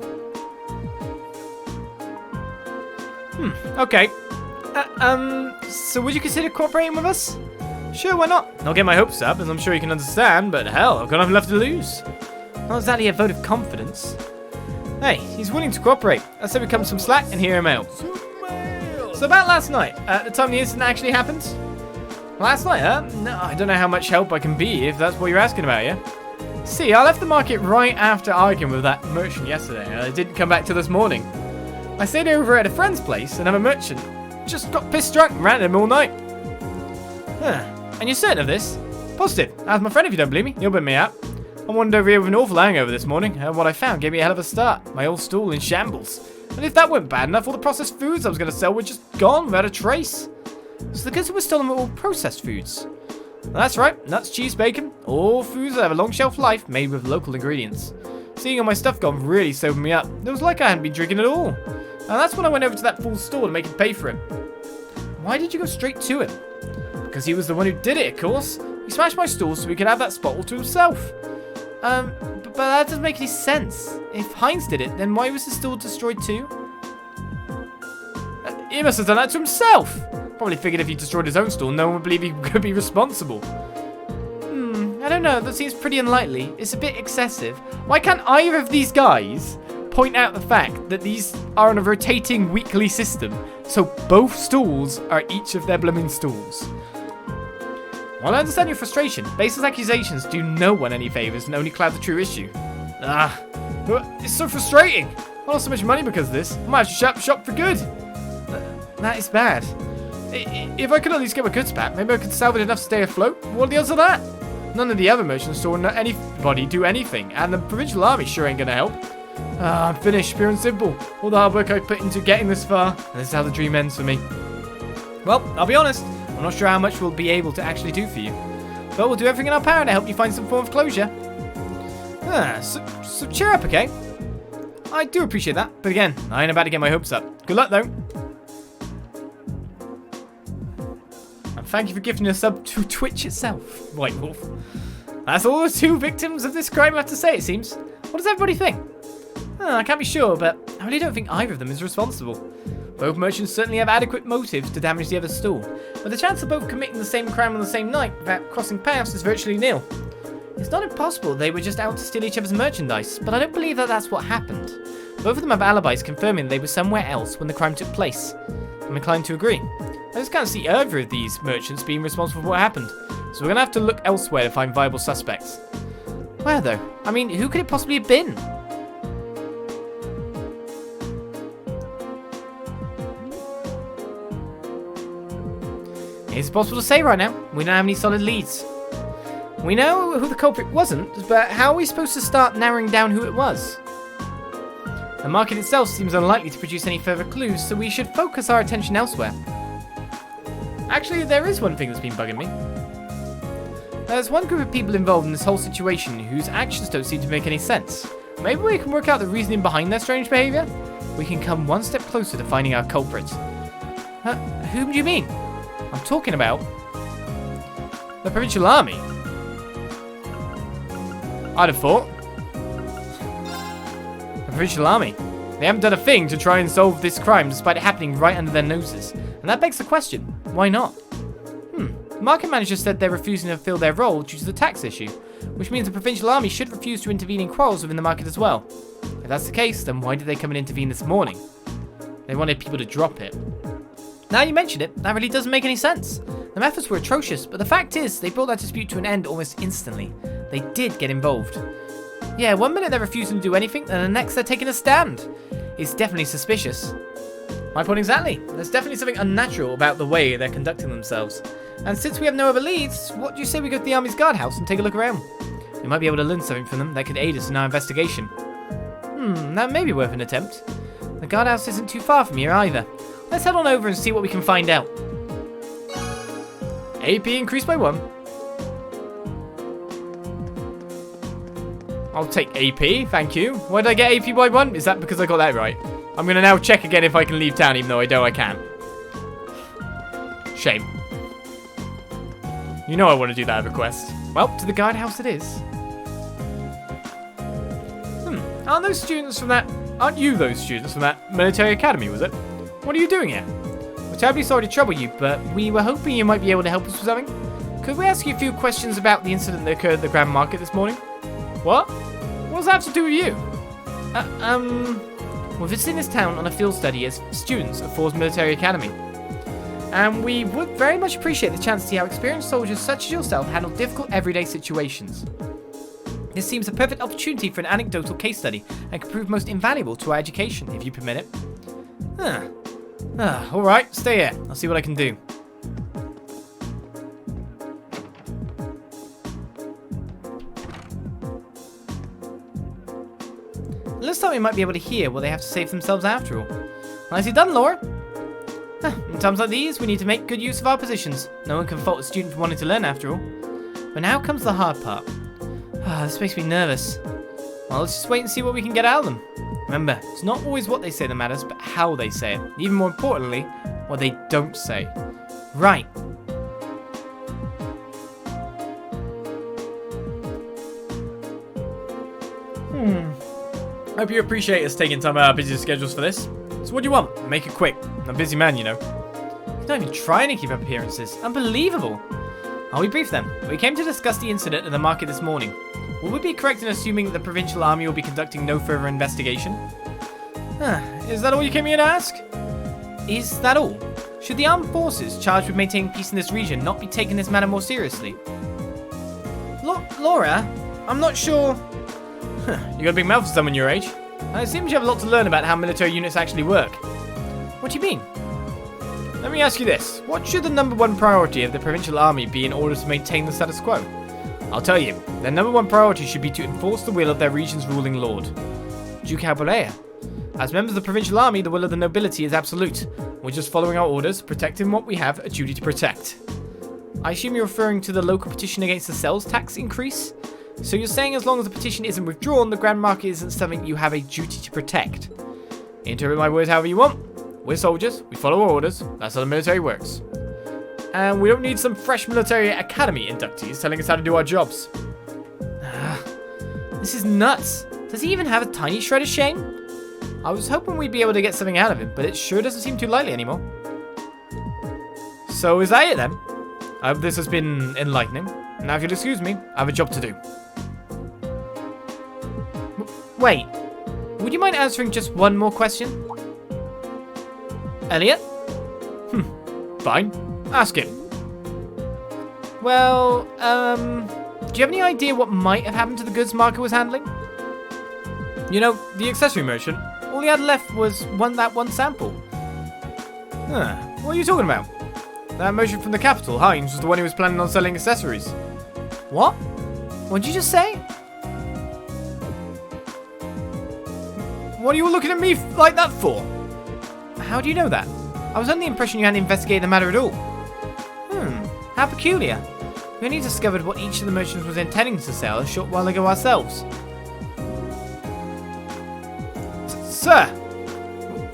Okay. So would you consider cooperating with us? Sure, why not? I'll get my hopes up, as I'm sure you can understand, but hell, I've got nothing left to lose. Not exactly a vote of confidence. Hey, he's willing to cooperate. Let's say we cut him some slack and hear him out. So about last night, at the time the incident actually happened? Last night, huh? No, I don't know how much help I can be if that's what you're asking about, yeah? See, I left the market right after arguing with that merchant yesterday, and I didn't come back till this morning. I stayed over at a friend's place, another merchant. Just got pissed drunk and ran at him all night. Huh. And you're certain of this? Positive. Ask my friend if you don't believe me. He'll bail me out. I wandered over here with an awful hangover this morning, and what I found gave me a hell of a start. My old stall in shambles. And if that weren't bad enough, all the processed foods I was going to sell were just gone without a trace. So the goods that were stolen were all processed foods. Well, that's right. Nuts, cheese, bacon. All foods that have a long shelf life made with local ingredients. Seeing all my stuff gone really sobered me up. It was like I hadn't been drinking at all. And that's when I went over to that fool's store to make him pay for it. Why did you go straight to him? Because he was the one who did it, of course. He smashed my stall so he could have that spot all to himself. But that doesn't make any sense. If Heinz did it, then why was the stall destroyed too? He must have done that to himself. Probably figured if he destroyed his own stall, no one would believe he could be responsible. I don't know. That seems pretty unlikely. It's a bit excessive. Why can't either of these guys point out the fact that these are on a rotating weekly system, so both stalls are each of their blooming stalls? While I understand your frustration, baseless accusations do no one any favours and only cloud the true issue. It's so frustrating. I lost so much money because of this. I might have to shut up shop for good. That is bad. If I could at least get my goods back, maybe I could salvage enough to stay afloat. What are the odds of that? None of the other merchants saw anybody do anything, and the Provincial Army sure ain't gonna help. I'm finished, pure and simple. All the hard work I put into getting this far, and this is how the dream ends for me. Well, I'll be honest, I'm not sure how much we'll be able to actually do for you. But we'll do everything in our power to help you find some form of closure. So cheer up, okay? I do appreciate that, but again, I ain't about to get my hopes up. Good luck, though. And thank you for gifting a sub to Twitch itself, White Wolf. That's all the two victims of this crime have to say, it seems. What does everybody think? I can't be sure, but I really don't think either of them is responsible. Both merchants certainly have adequate motives to damage the other stall, but the chance of both committing the same crime on the same night without crossing paths is virtually nil. It's not impossible they were just out to steal each other's merchandise, but I don't believe that that's what happened. Both of them have alibis confirming they were somewhere else when the crime took place. I'm inclined to agree. I just can't see either of these merchants being responsible for what happened, so we're going to have to look elsewhere to find viable suspects. Where though? I mean, who could it possibly have been? It's impossible to say right now. We don't have any solid leads. We know who the culprit wasn't, but how are we supposed to start narrowing down who it was? The market itself seems unlikely to produce any further clues, so we should focus our attention elsewhere. Actually, there is one thing that's been bugging me. There's one group of people involved in this whole situation whose actions don't seem to make any sense. Maybe we can work out the reasoning behind their strange behaviour? We can come one step closer to finding our culprit. Whom do you mean? I'm talking about the Provincial Army. I'd have thought. The Provincial Army. They haven't done a thing to try and solve this crime despite it happening right under their noses. And that begs the question, why not? The market manager said they're refusing to fill their role due to the tax issue, which means the Provincial Army should refuse to intervene in quarrels within the market as well. If that's the case, then why did they come and intervene this morning? They wanted people to drop it. Now you mention it, that really doesn't make any sense. The methods were atrocious, but the fact is, they brought that dispute to an end almost instantly. They did get involved. Yeah, one minute they're refusing to do anything, and the next they're taking a stand. It's definitely suspicious. My point exactly. There's definitely something unnatural about the way they're conducting themselves. And since we have no other leads, what do you say we go to the Army's guardhouse and take a look around? We might be able to learn something from them that could aid us in our investigation. That may be worth an attempt. The guardhouse isn't too far from here either. Let's head on over and see what we can find out. AP increased by 1. I'll take AP, thank you. Why did I get AP by 1? Is that because I got that right? I'm going to now check again if I can leave town, even though I know I can't. Shame. You know I want to do that request. Well, to the guardhouse it is. Aren't you those students from that military academy, was it? What are you doing here? We're terribly sorry to trouble you, but we were hoping you might be able to help us with something. Could we ask you a few questions about the incident that occurred at the Grand Market this morning? What? What does that have to do with you? We're visiting this town on a field study as students of Thors Military Academy. And we would very much appreciate the chance to see how experienced soldiers such as yourself handle difficult everyday situations. This seems a perfect opportunity for an anecdotal case study and could prove most invaluable to our education, if you permit it. Alright, stay here. I'll see what I can do. It looks like we might be able to hear what they have to say for themselves after all. Nicely done, Laura. In times like these, we need to make good use of our positions. No one can fault a student for wanting to learn after all. But now comes the hard part. This makes me nervous. Well, let's just wait and see what we can get out of them. Remember, it's not always what they say that matters, but how they say it. Even more importantly, what they don't say. Right. Hope you appreciate us taking time out of our busy schedules for this. So what do you want? Make it quick. I'm a busy man, you know. You're not even trying to keep up appearances. Unbelievable. I'll be brief then. We came to discuss the incident at the market this morning. Will we be correct in assuming that the Provincial Army will be conducting no further investigation? Is that all you came here to ask? Is that all? Should the armed forces charged with maintaining peace in this region not be taking this matter more seriously? Laura, I'm not sure. You got a big mouth for someone your age. It seems you have a lot to learn about how military units actually work. What do you mean? Let me ask you this. What should the #1 priority of the Provincial Army be in order to maintain the status quo? I'll tell you. Their #1 priority should be to enforce the will of their region's ruling lord, Duke Alborea. As members of the Provincial Army, the will of the nobility is absolute. We're just following our orders, protecting what we have a duty to protect. I assume you're referring to the local petition against the sales tax increase? So you're saying as long as the petition isn't withdrawn, the Grand Market isn't something you have a duty to protect? Interpret my words however you want. We're soldiers, we follow our orders, that's how the military works. And we don't need some fresh military academy inductees telling us how to do our jobs. This is nuts. Does he even have a tiny shred of shame? I was hoping we'd be able to get something out of him, but it sure doesn't seem too likely anymore. So is that it then? I hope this has been enlightening. Now if you'll excuse me, I have a job to do. Wait, would you mind answering just one more question? Elliot? Fine. Ask him. Well, do you have any idea what might have happened to the goods Marco was handling? You know, the accessory merchant, all he had left was that one sample. What are you talking about? That merchant from the capital, Hines, was the one who was planning on selling accessories. What? What did you just say? What are you all looking at me like that for? How do you know that? I was under the impression you hadn't investigated the matter at all. How peculiar. We only discovered what each of the merchants was intending to sell a short while ago ourselves. Sir!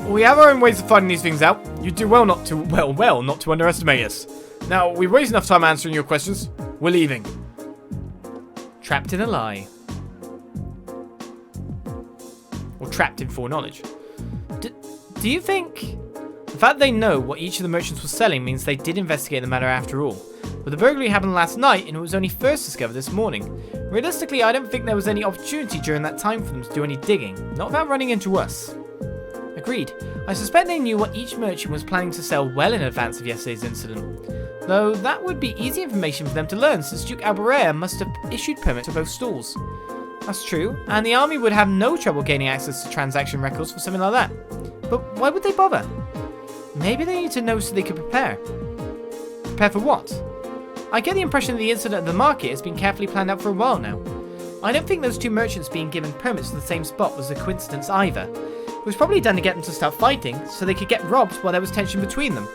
We have our own ways of finding these things out. You do well not to underestimate us. Now, we've wasted enough time answering your questions. We're leaving. Trapped in a lie. Or trapped in foreknowledge. Do you think the fact they know what each of the merchants was selling means they did investigate the matter after all? But the burglary happened last night and it was only first discovered this morning. Realistically, I don't think there was any opportunity during that time for them to do any digging, not without running into us. Agreed. I suspect they knew what each merchant was planning to sell well in advance of yesterday's incident. Though that would be easy information for them to learn since Duke Alborea must have issued permits for both stalls. That's true, and the army would have no trouble gaining access to transaction records for something like that. But why would they bother? Maybe they need to know so they could prepare. Prepare for what? I get the impression that the incident at the market has been carefully planned out for a while now. I don't think those two merchants being given permits to the same spot was a coincidence either. It was probably done to get them to start fighting, so they could get robbed while there was tension between them.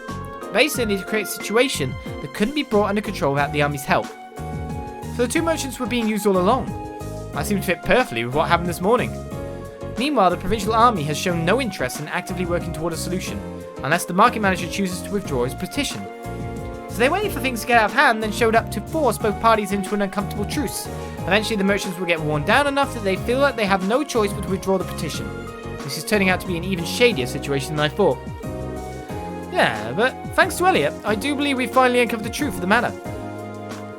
Basically to create a situation that couldn't be brought under control without the army's help. So the two merchants were being used all along. That seems to fit perfectly with what happened this morning. Meanwhile, the Provincial Army has shown no interest in actively working toward a solution, unless the market manager chooses to withdraw his petition. So they waited for things to get out of hand, then showed up to force both parties into an uncomfortable truce. Eventually, the merchants will get worn down enough that they feel like they have no choice but to withdraw the petition. This is turning out to be an even shadier situation than I thought. Yeah, but thanks to Elliot, I do believe we finally uncovered the truth of the matter.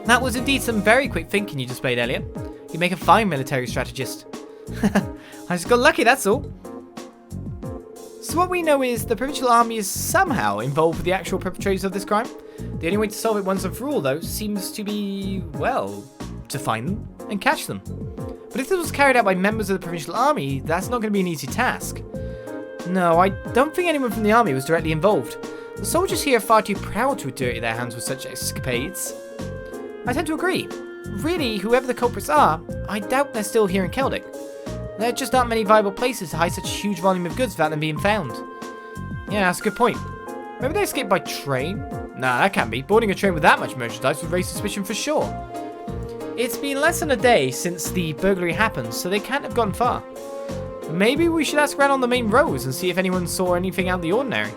That was indeed some very quick thinking you displayed, Elliot. You make a fine military strategist. I just got lucky, that's all. So what we know is the Provincial Army is somehow involved with the actual perpetrators of this crime. The only way to solve it once and for all, though, seems to be, well, to find them and catch them. But if this was carried out by members of the Provincial Army, that's not going to be an easy task. No, I don't think anyone from the army was directly involved. The soldiers here are far too proud to dirty their hands with such escapades. I tend to agree. Really, whoever the culprits are, I doubt they're still here in Celdic. There just aren't many viable places to hide such a huge volume of goods without them being found. Yeah, that's a good point. Maybe they escaped by train? Nah, that can't be. Boarding a train with that much merchandise would raise suspicion for sure. It's been less than a day since the burglary happened, so they can't have gone far. Maybe we should ask around on the main roads and see if anyone saw anything out of the ordinary.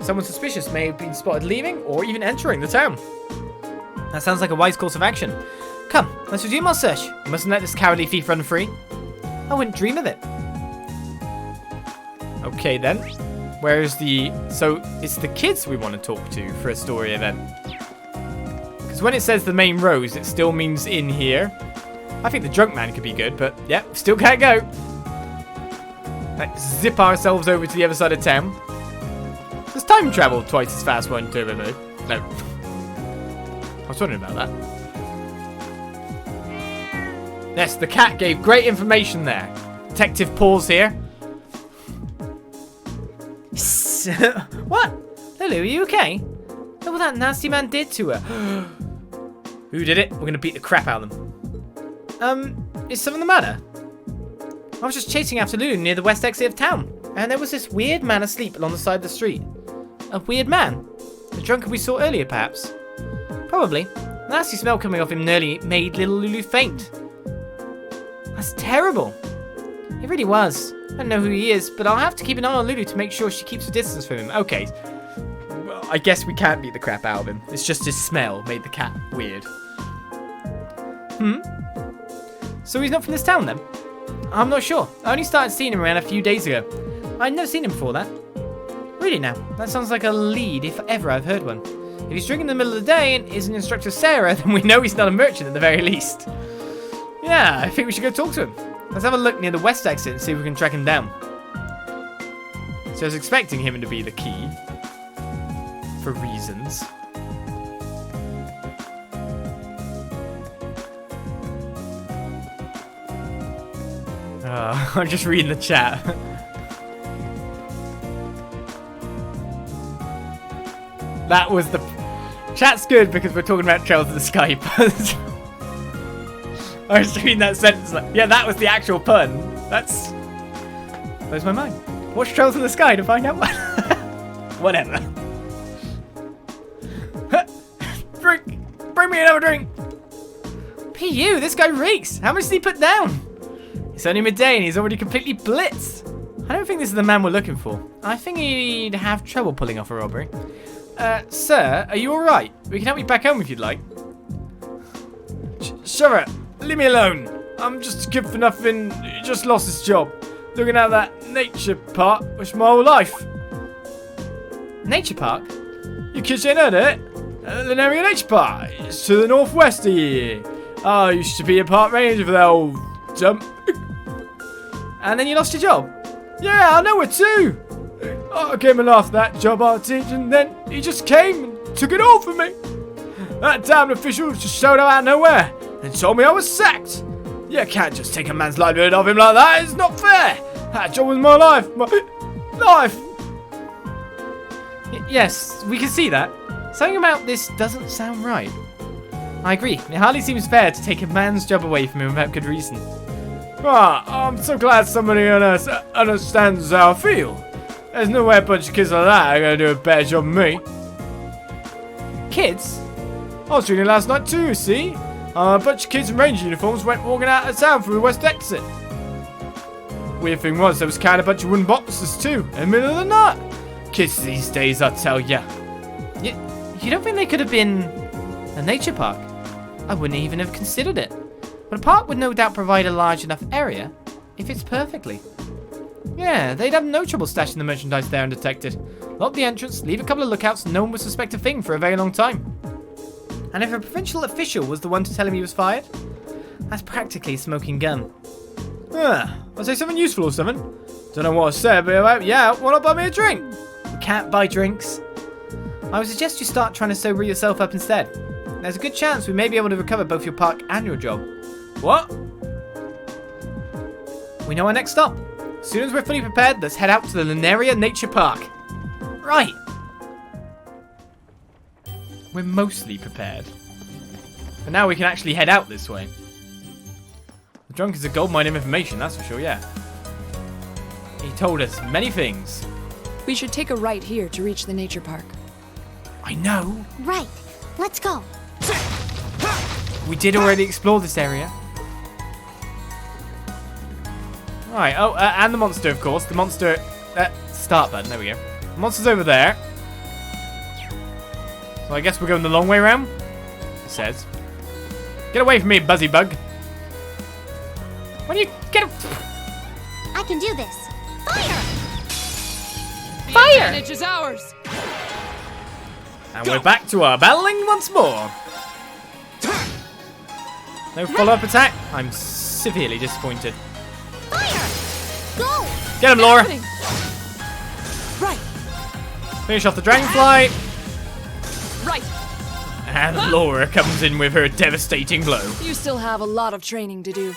Someone suspicious may have been spotted leaving or even entering the town. That sounds like a wise course of action. Come, let's resume our search. We mustn't let this cowardly thief run free. I wouldn't dream of it. Okay then. Where's the... So, it's the kids we want to talk to for a story event. Because when it says the main roads, it still means in here. I think the drunk man could be good, but yeah, still can't go. Let's zip ourselves over to the other side of town. Does time travel twice as fast when turbo mode? No. I was wondering about that. Yes, the cat gave great information there. Detective Paul's here. What? Lulu, are you okay? Look what that nasty man did to her. Who did it? We're going to beat the crap out of them. Is something the matter? I was just chasing after Lulu near the west exit of town, and there was this weird man asleep along the side of the street. A weird man? The drunkard we saw earlier, perhaps? Probably. The nasty smell coming off him nearly made little Lulu faint. That's terrible. It really was. I don't know who he is, but I'll have to keep an eye on Lulu to make sure she keeps her distance from him. Okay. Well, I guess we can't beat the crap out of him. It's just his smell made the cat weird. So he's not from this town then? I'm not sure. I only started seeing him around a few days ago. I'd never seen him before that. Really now? That sounds like a lead if ever I've heard one. If he's drinking in the middle of the day and isn't instructor Sarah, then we know he's not a merchant at the very least. Yeah, I think we should go talk to him. Let's have a look near the west exit and see if we can track him down. So I was expecting him to be the key. For reasons. I'm just reading the chat. That was the... Chat's good because we're talking about Trails of the Sky puns. I was reading that sentence like, yeah, that was the actual pun. That's... blows my mind. Watch Trails in the Sky to find out what... Whatever. Drink! Bring me another drink! P.U., this guy reeks! How much did he put down? It's only midday and he's already completely blitzed. I don't think this is the man we're looking for. I think he'd have trouble pulling off a robbery. Sir, are you alright? We can help you back home if you'd like. Shut up. Leave me alone. I'm just a kid for nothing. He just lost his job. Looking at that nature park, which my whole life. Nature park? You kids ain't heard it? The Navigator Nature Park. It's to the northwest of here. I used to be a park ranger for that old jump. And then you lost your job? Yeah, I know it too. I came and after that job I did, and then he just came and took it all from me. That damn official just showed up out of nowhere and told me I was sacked. You can't just take a man's livelihood off him like that. It's not fair. That job was my life. My life. Yes, we can see that. Something about this doesn't sound right. I agree. It hardly seems fair to take a man's job away from him without good reason. I'm so glad somebody understands how I feel. There's no way a bunch of kids like that are going to do a better job than me. Kids? I was drinking last night too, see? A bunch of kids in ranger uniforms went walking out of town through the west exit. Weird thing was, there was kind of a bunch of wooden boxes too, in the middle of the night. Kids these days, I tell ya. You don't think they could have been a nature park? I wouldn't even have considered it. But a park would no doubt provide a large enough area if it's perfectly. Yeah, they'd have no trouble stashing the merchandise there undetected. Lock the entrance, leave a couple of lookouts, no one would suspect a thing for a very long time. And if a provincial official was the one to tell him he was fired, that's practically a smoking gun. I'll say something useful or something. Don't know what I said, but yeah, why not buy me a drink? You can't buy drinks. I would suggest you start trying to sober yourself up instead. There's a good chance we may be able to recover both your park and your job. What? We know our next stop. As soon as we're fully prepared, let's head out to the Lunaria Nature Park. Right. We're mostly prepared. But now we can actually head out this way. The drunk is a goldmine of information, that's for sure, yeah. He told us many things. We should take a right here to reach the nature park. I know. Right. Let's go. We did already explore this area. Right, oh, and the monster, of course. The monster... start button, there we go. The monster's over there. So I guess we're going the long way around. It says. Get away from me, Buzzy Bug. When you get... I can do this. Fire! The advantage is ours. And we're back to our battling once more. No follow-up attack? I'm severely disappointed. Fire! Go! Get him, Laura! Right. Finish off the dragonfly. Right. And Laura comes in with her devastating blow. You still have a lot of training to do.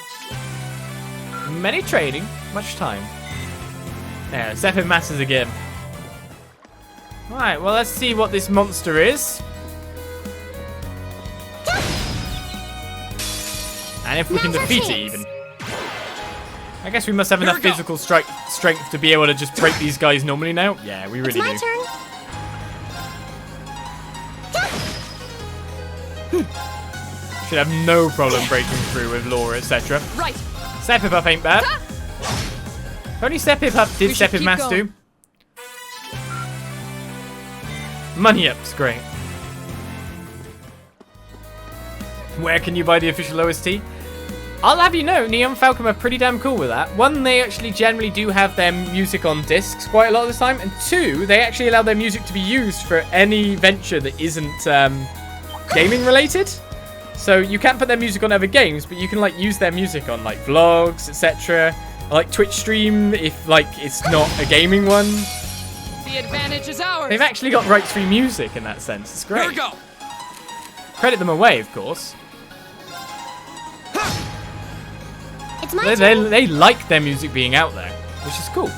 Many training, much time. There, Seven Masters again. Right, well, let's see what this monster is. And if we can defeat it, even. I guess we must have enough physical strength to be able to just break these guys normally now. Yeah, we really do. It's my turn. Should have no problem breaking through with Laura, etc. Right. Step Up ain't bad. Only Step Up did Step Mass do. Money Up's great. Where can you buy the official OST? I'll have you know, Nihon Falcom are pretty damn cool with that. One, they actually generally do have their music on discs quite a lot of the time. And two, they actually allow their music to be used for any venture that isn't gaming related. So you can't put their music on other games, but you can like use their music on like vlogs, etc. Like Twitch stream if like it's not a gaming one. The advantage is ours. They've actually got rights-free music in that sense. It's great. Here we go. Credit them away, of course. It's my turn. They like their music being out there, which is cool.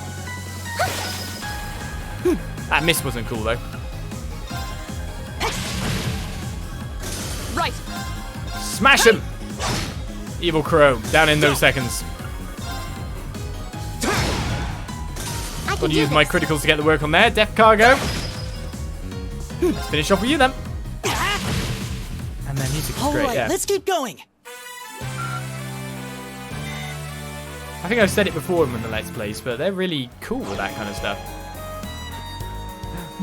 That miss wasn't cool though. Right. Smash him! Evil Crow, down in those seconds. I Got can to do use my this. criticals to get the work on there. Death Cargo. Let's finish off with you then. And their music is great, yeah. Let's keep going. I think I've said it before in the Let's Plays, but they're really cool with that kind of stuff.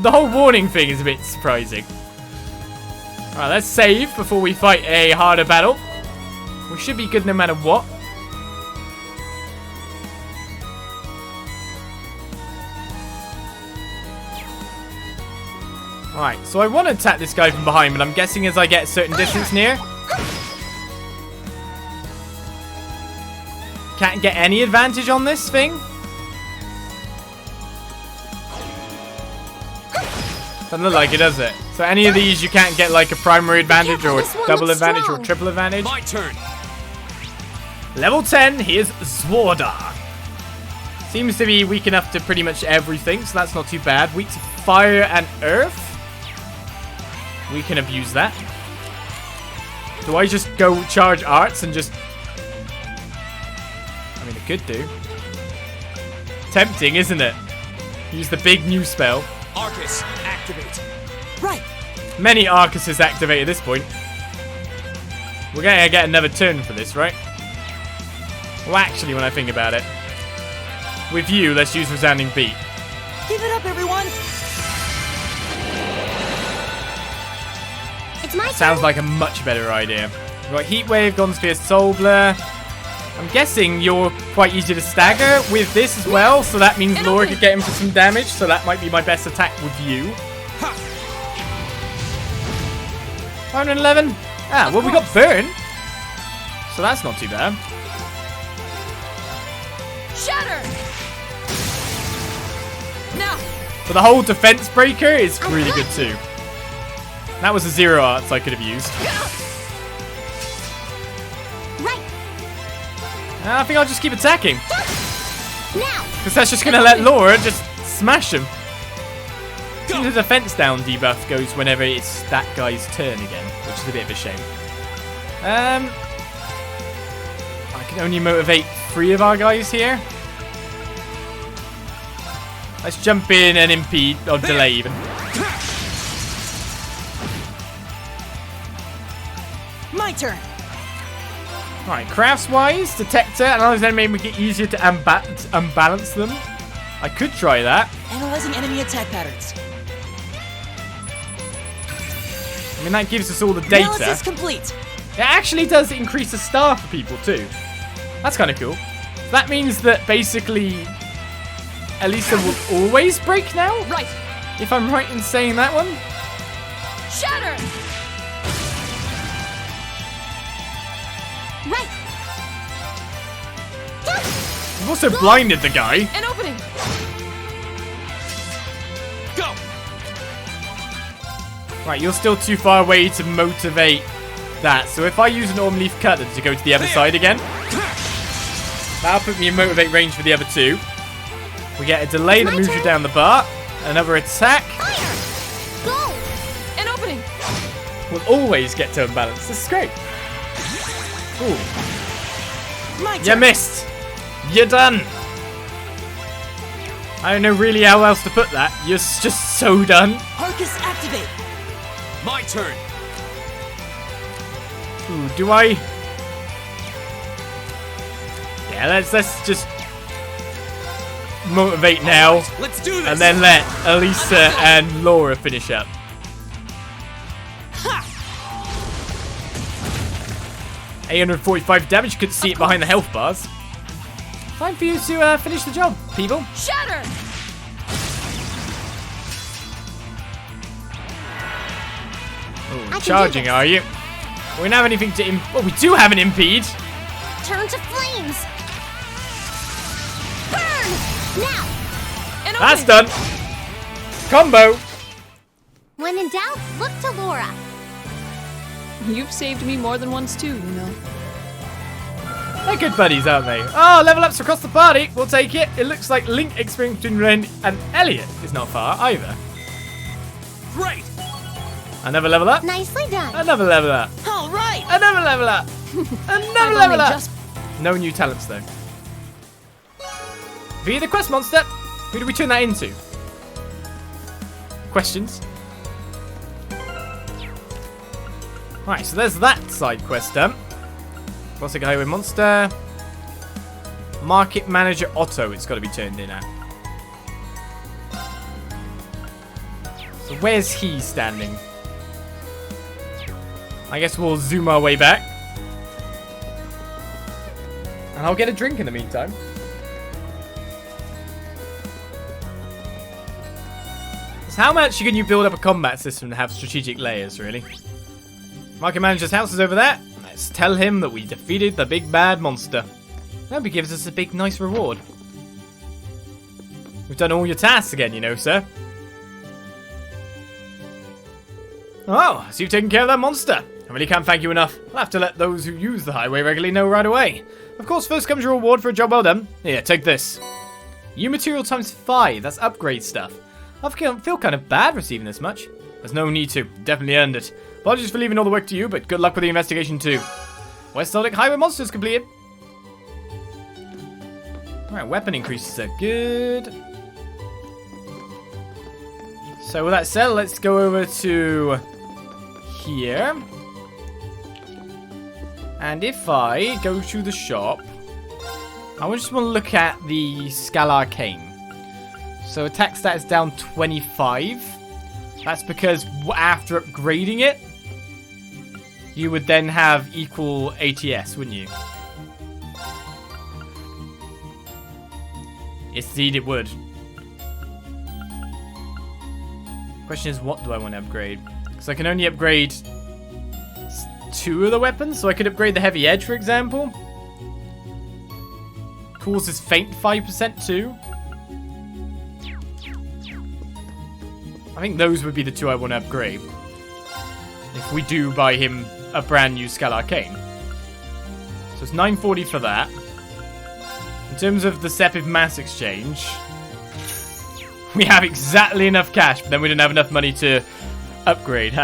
The whole warning thing is a bit surprising. Alright, let's save before we fight a harder battle. We should be good no matter what. Alright, so I want to attack this guy from behind, but I'm guessing as I get a certain distance near. Can't get any advantage on this thing. Doesn't look like it, does it? So any of these you can't get like a primary advantage or a double advantage or a triple advantage. My turn. Level 10, here's Zwordar. Seems to be weak enough to pretty much everything, so that's not too bad. Weak to fire and earth. We can abuse that. Do I just go charge arts and just... I mean, it could do. Tempting, isn't it? Use the big new spell. Arcus, activate. Right. Many Arcuses activate at this point. We're gonna get another turn for this, right? Well, actually, when I think about it, with you, let's use Resounding Beat. Give it up, everyone! It's my Sounds turn. like a much better idea. We've got Heat Wave, Gon's Fierce Soul Blur. I'm guessing you're quite easy to stagger with this as well, so that means Laura could get him for some damage, so that might be my best attack with you. 111. Ah, well, we got Burn, so that's not too bad. Shatter! Now! But the whole Defense Breaker is really good too. That was a 0 arts I could have used. Right. I think I'll just keep attacking. Now. Because that's just going to let Laura just smash him. The defense down debuff goes whenever it's that guy's turn again, which is a bit of a shame. I can only motivate 3 of our guys here. Let's jump in and impede, or delay even. My turn. Alright, crafts-wise, Detector, and then maybe make it easier to unbalance them. I could try that. Analyzing enemy attack patterns. I mean, that gives us all the data. Analysis complete. It actually does increase the star for people too. That's kind of cool. That means that basically, Elisa will always break now? Right! If I'm right in saying that one? Shatter! Right. You've also blinded the guy. An opening! Go. Right, you're still too far away to motivate that. So if I use an Orm Leaf Cutter to go to the other side again, that'll put me in motivate range for the other 2. We get a delay that moves you down the bar. Another attack. Fire. Go. An opening! We'll always get to unbalance. This is great. Ooh. My turn. You missed. You're done. I don't know really how else to put that. You're just so done. Arcus activate. My turn. Ooh, do I? Yeah, let's just motivate now, Let's do this. and then let Elisa and Laura finish up. 845 damage. You couldn't see it behind the health bars. Time for you to finish the job, people. Shatter! Ooh, do charging, this. are you? We don't have anything to well, we do have an impede. Turn to flames. Burn. Now. An That's opening! done. Combo. When in doubt, look to Laura. You've saved me more than once too, you know. They're good buddies, aren't they? Oh, level ups across the party. We'll take it. It looks like link experience between Ren and Elliot is not far either. Great. Another level up. Nicely done. Another level up. All right. Another level up. Another I've level only up. just- No new talents though. Via the quest monster. Who do we turn that into? Questions. Right, so there's that side quest done. Classic Highway Monster. Market Manager Otto, it's got to be turned in at. So where's he standing? I guess we'll zoom our way back. And I'll get a drink in the meantime. So how much can you build up a combat system to have strategic layers, really? Market Manager's house is over there. Let's tell him that we defeated the big bad monster. Maybe gives us a big nice reward. We've done all your tasks again, you know, sir. Oh, so you've taken care of that monster. I really can't thank you enough. I'll have to let those who use the highway regularly know right away. Of course, first comes your reward for a job well done. Here, take this. U material times 5. That's upgrade stuff. I feel kind of bad receiving this much. There's no need to. Definitely earned it. Apologies for leaving all the work to you, but good luck with the investigation too. West Celdic Highway Monsters completed. Alright, weapon increases are good. So with that said, let's go over to here. And if I go to the shop, I just want to look at the Skal Arcane. So attack stat is down 25. That's because after upgrading it, you would then have equal ATS, wouldn't you? Yes, indeed it would. Question is, what do I want to upgrade? Because I can only upgrade 2 of the weapons, so I could upgrade the heavy edge, for example. Causes feint 5% too. I think those would be the 2 I want to upgrade. If we do buy him a brand new Skal Arcane. So it's 940 for that. In terms of the Sepith Mass Exchange, we have exactly enough cash, but then we don't have enough money to upgrade. So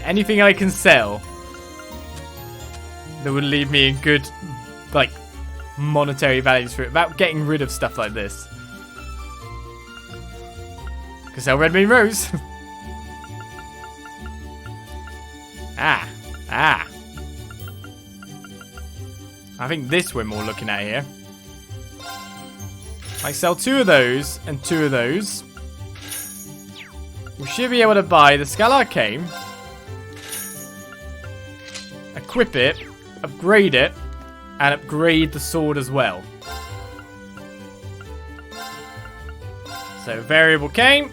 anything I can sell that would leave me in good, like, monetary values for it, without getting rid of stuff like this. Could sell Red Moon Rose. I think this we're more looking at here. I sell 2 of those and 2 of those. We should be able to buy the Skal Arcane, equip it, upgrade it, and upgrade the sword as well. So variable cane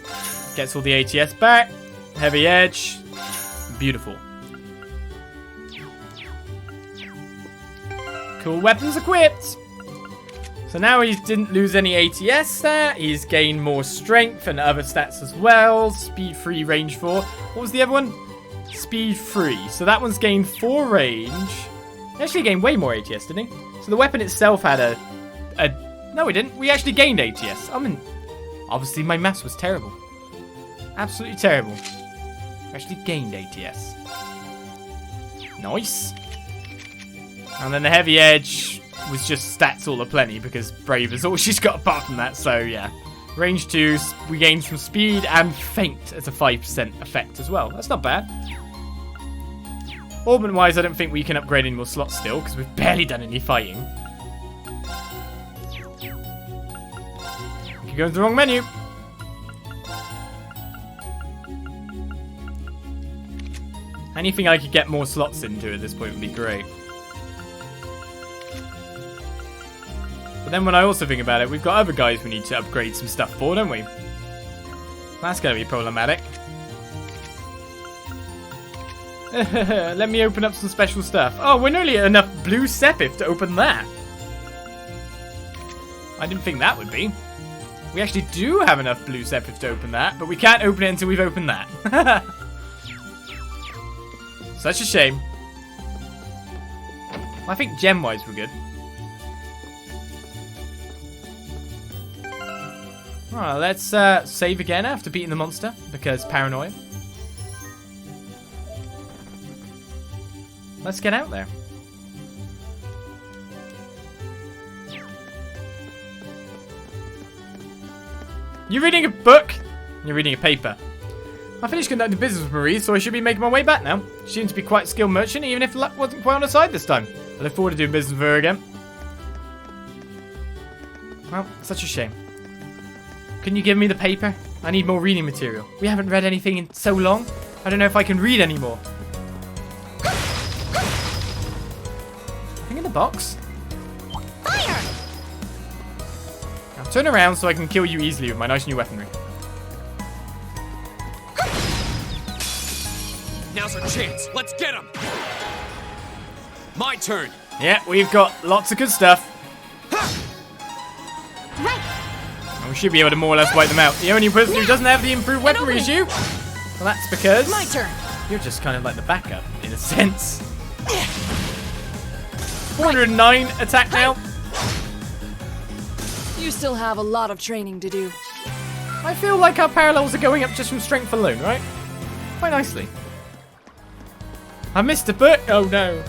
gets all the ATS back. Heavy edge, beautiful. Cool weapons equipped. So now he didn't lose any ATS stat. He's gained more strength and other stats as well. Speed 3, range 4. What was the other one? Speed 3. So that one's gained 4 range. He actually gained way more ATS, didn't he? So the weapon itself had a... No, we didn't. We actually gained ATS. I mean, obviously my maths was terrible. Absolutely terrible. We actually gained ATS. Nice. And then the heavy edge was just stats all aplenty because Brave is all she's got apart from that. So yeah, range 2, we gained some speed and feint as a 5% effect as well. That's not bad. Orbment wise, I don't think we can upgrade any more slots still because we've barely done any fighting. Keep going to the wrong menu. Anything I could get more slots into at this point would be great. But then when I also think about it, we've got other guys we need to upgrade some stuff for, don't we? That's going to be problematic. Let me open up some special stuff. Oh, we're nearly at enough blue Sepith to open that. I didn't think that would be. We actually do have enough blue Sepith to open that, but we can't open it until we've opened that. Such a shame. I think gem-wise we're good. Alright, let's save again after beating the monster, because paranoia. Let's get out there. You reading a book? You're reading a paper. I finished conducting business with Marie, so I should be making my way back now. She seems to be quite a skilled merchant, even if luck wasn't quite on her side this time. I look forward to doing business with her again. Well, such a shame. Can you give me the paper? I need more reading material. We haven't read anything in so long. I don't know if I can read anymore. Anything in the box? Fire! Now turn around so I can kill you easily with my nice new weaponry. Now's our chance. Let's get him. My turn. Yeah, we've got lots of good stuff. Right. And we should be able to more or less wipe them out. The only person who doesn't have the improved weaponry is you. Well, that's because My turn. you're just kind of like the backup, in a sense. 409 attack now. You still have a lot of training to do. I feel like our parallels are going up just from strength alone, right? Quite nicely. I missed a book. Oh no.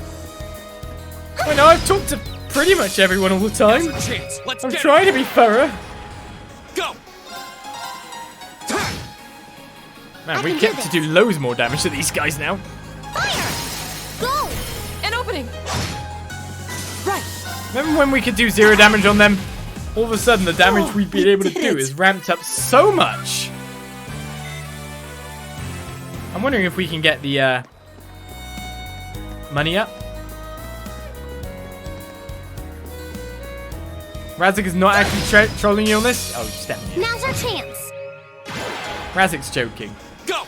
I know, I've talked to pretty much everyone all the time. Now's our chance. Let's I'm get trying him. to be thorough. Go. Man, I we can get do to do loads more damage to these guys now. Fire! happening? Right. Remember when we could do 0 damage on them? All of a sudden, the damage we've been able to do is ramped up so much. I'm wondering if we can get the money up. Razik is not actually trolling you on this. Oh, he's stepping in. Now's our chance. Razik's joking. Go!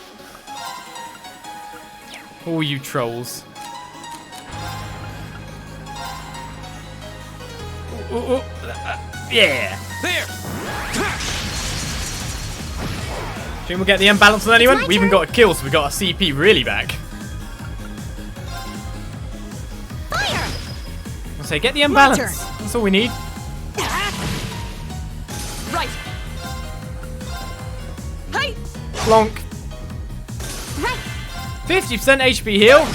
All you trolls. Ooh, yeah. There! Think we'll get the imbalance on anyone? my We even turn. got a kill, so we got our CP really back. Fire! I'll say, get the imbalance. turn. That's all we need. Right. Hey. Plonk. Right. 50% HP heal.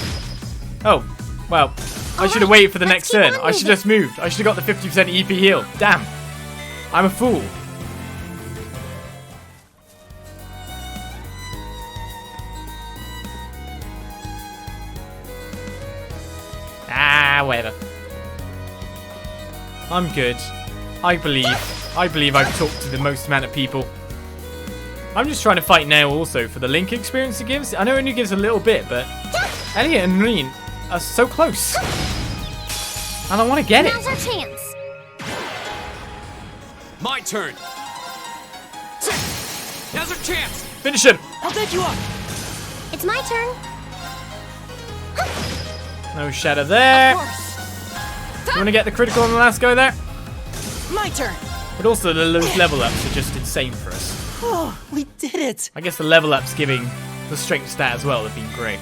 Oh, well. I should have waited for the next keep turn. on I should moving. have just moved. I should have got the 50% EP heal. Damn. I'm a fool. Ah, whatever. I'm good. I believe I've talked to the most amount of people. I'm just trying to fight now also for the Link experience it gives. I know it only gives a little bit, but Elliot and Rean are so close. And I want to get it. Now's our chance. My turn. Now's our chance. Finish him. I'll take you on. It's my turn. No shadow there. Of course. You want to get the critical on the last go there? My turn. But also the loose level ups are just insane for us. Oh, we did it. I guess the level ups giving the strength stat as well have been great.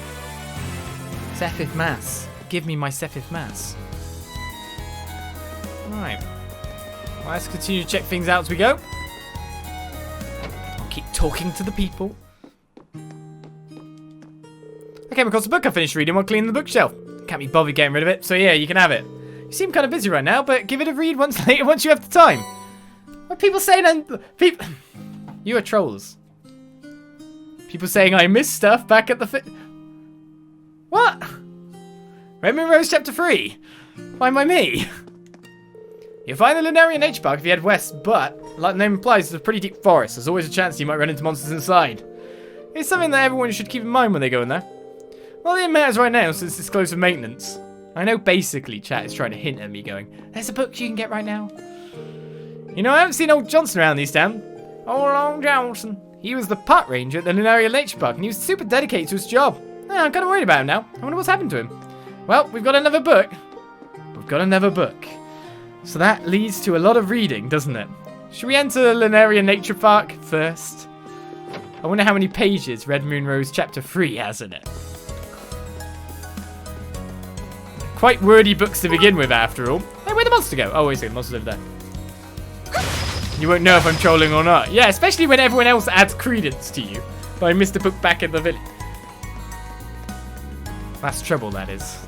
Sephith Mass. Give me my Sephith Mass. Alright. Well, let's continue to check things out as we go. I'll keep talking to the people. I came across a book I finished reading while cleaning the bookshelf. Can't be bothered getting rid of it, so yeah, you can have it. You seem kind of busy right now, but give it a read once later, once you have the time. What people saying? People, you are trolls. People saying I missed stuff back at the What? Red Moon Rose Chapter 3. Find by me. You'll find the Lunarian Nature Park if you head west, but, like the name implies, it's a pretty deep forest. There's always a chance you might run into monsters inside. It's something that everyone should keep in mind when they go in there. Well, it matters right now since it's closed for maintenance. I know basically chat is trying to hint at me going, there's a book you can get right now. You know, I haven't seen old Johnson around these days. Old Johnson. He was the park ranger at the Lunarian Nature Park and he was super dedicated to his job. I'm kind of worried about him now. I wonder what's happened to him. Well, we've got another book. We've got another book. So that leads to a lot of reading, doesn't it? Should we enter the Lunarian Nature Park first? I wonder how many pages Red Moon Rose Chapter 3 has in it. Quite wordy books to begin with, after all. Hey, where'd the monster go? Oh, wait a second, the monster's over there. You won't know if I'm trolling or not. Yeah, especially when everyone else adds credence to you. But I missed a book back in the village. That's trouble, that is.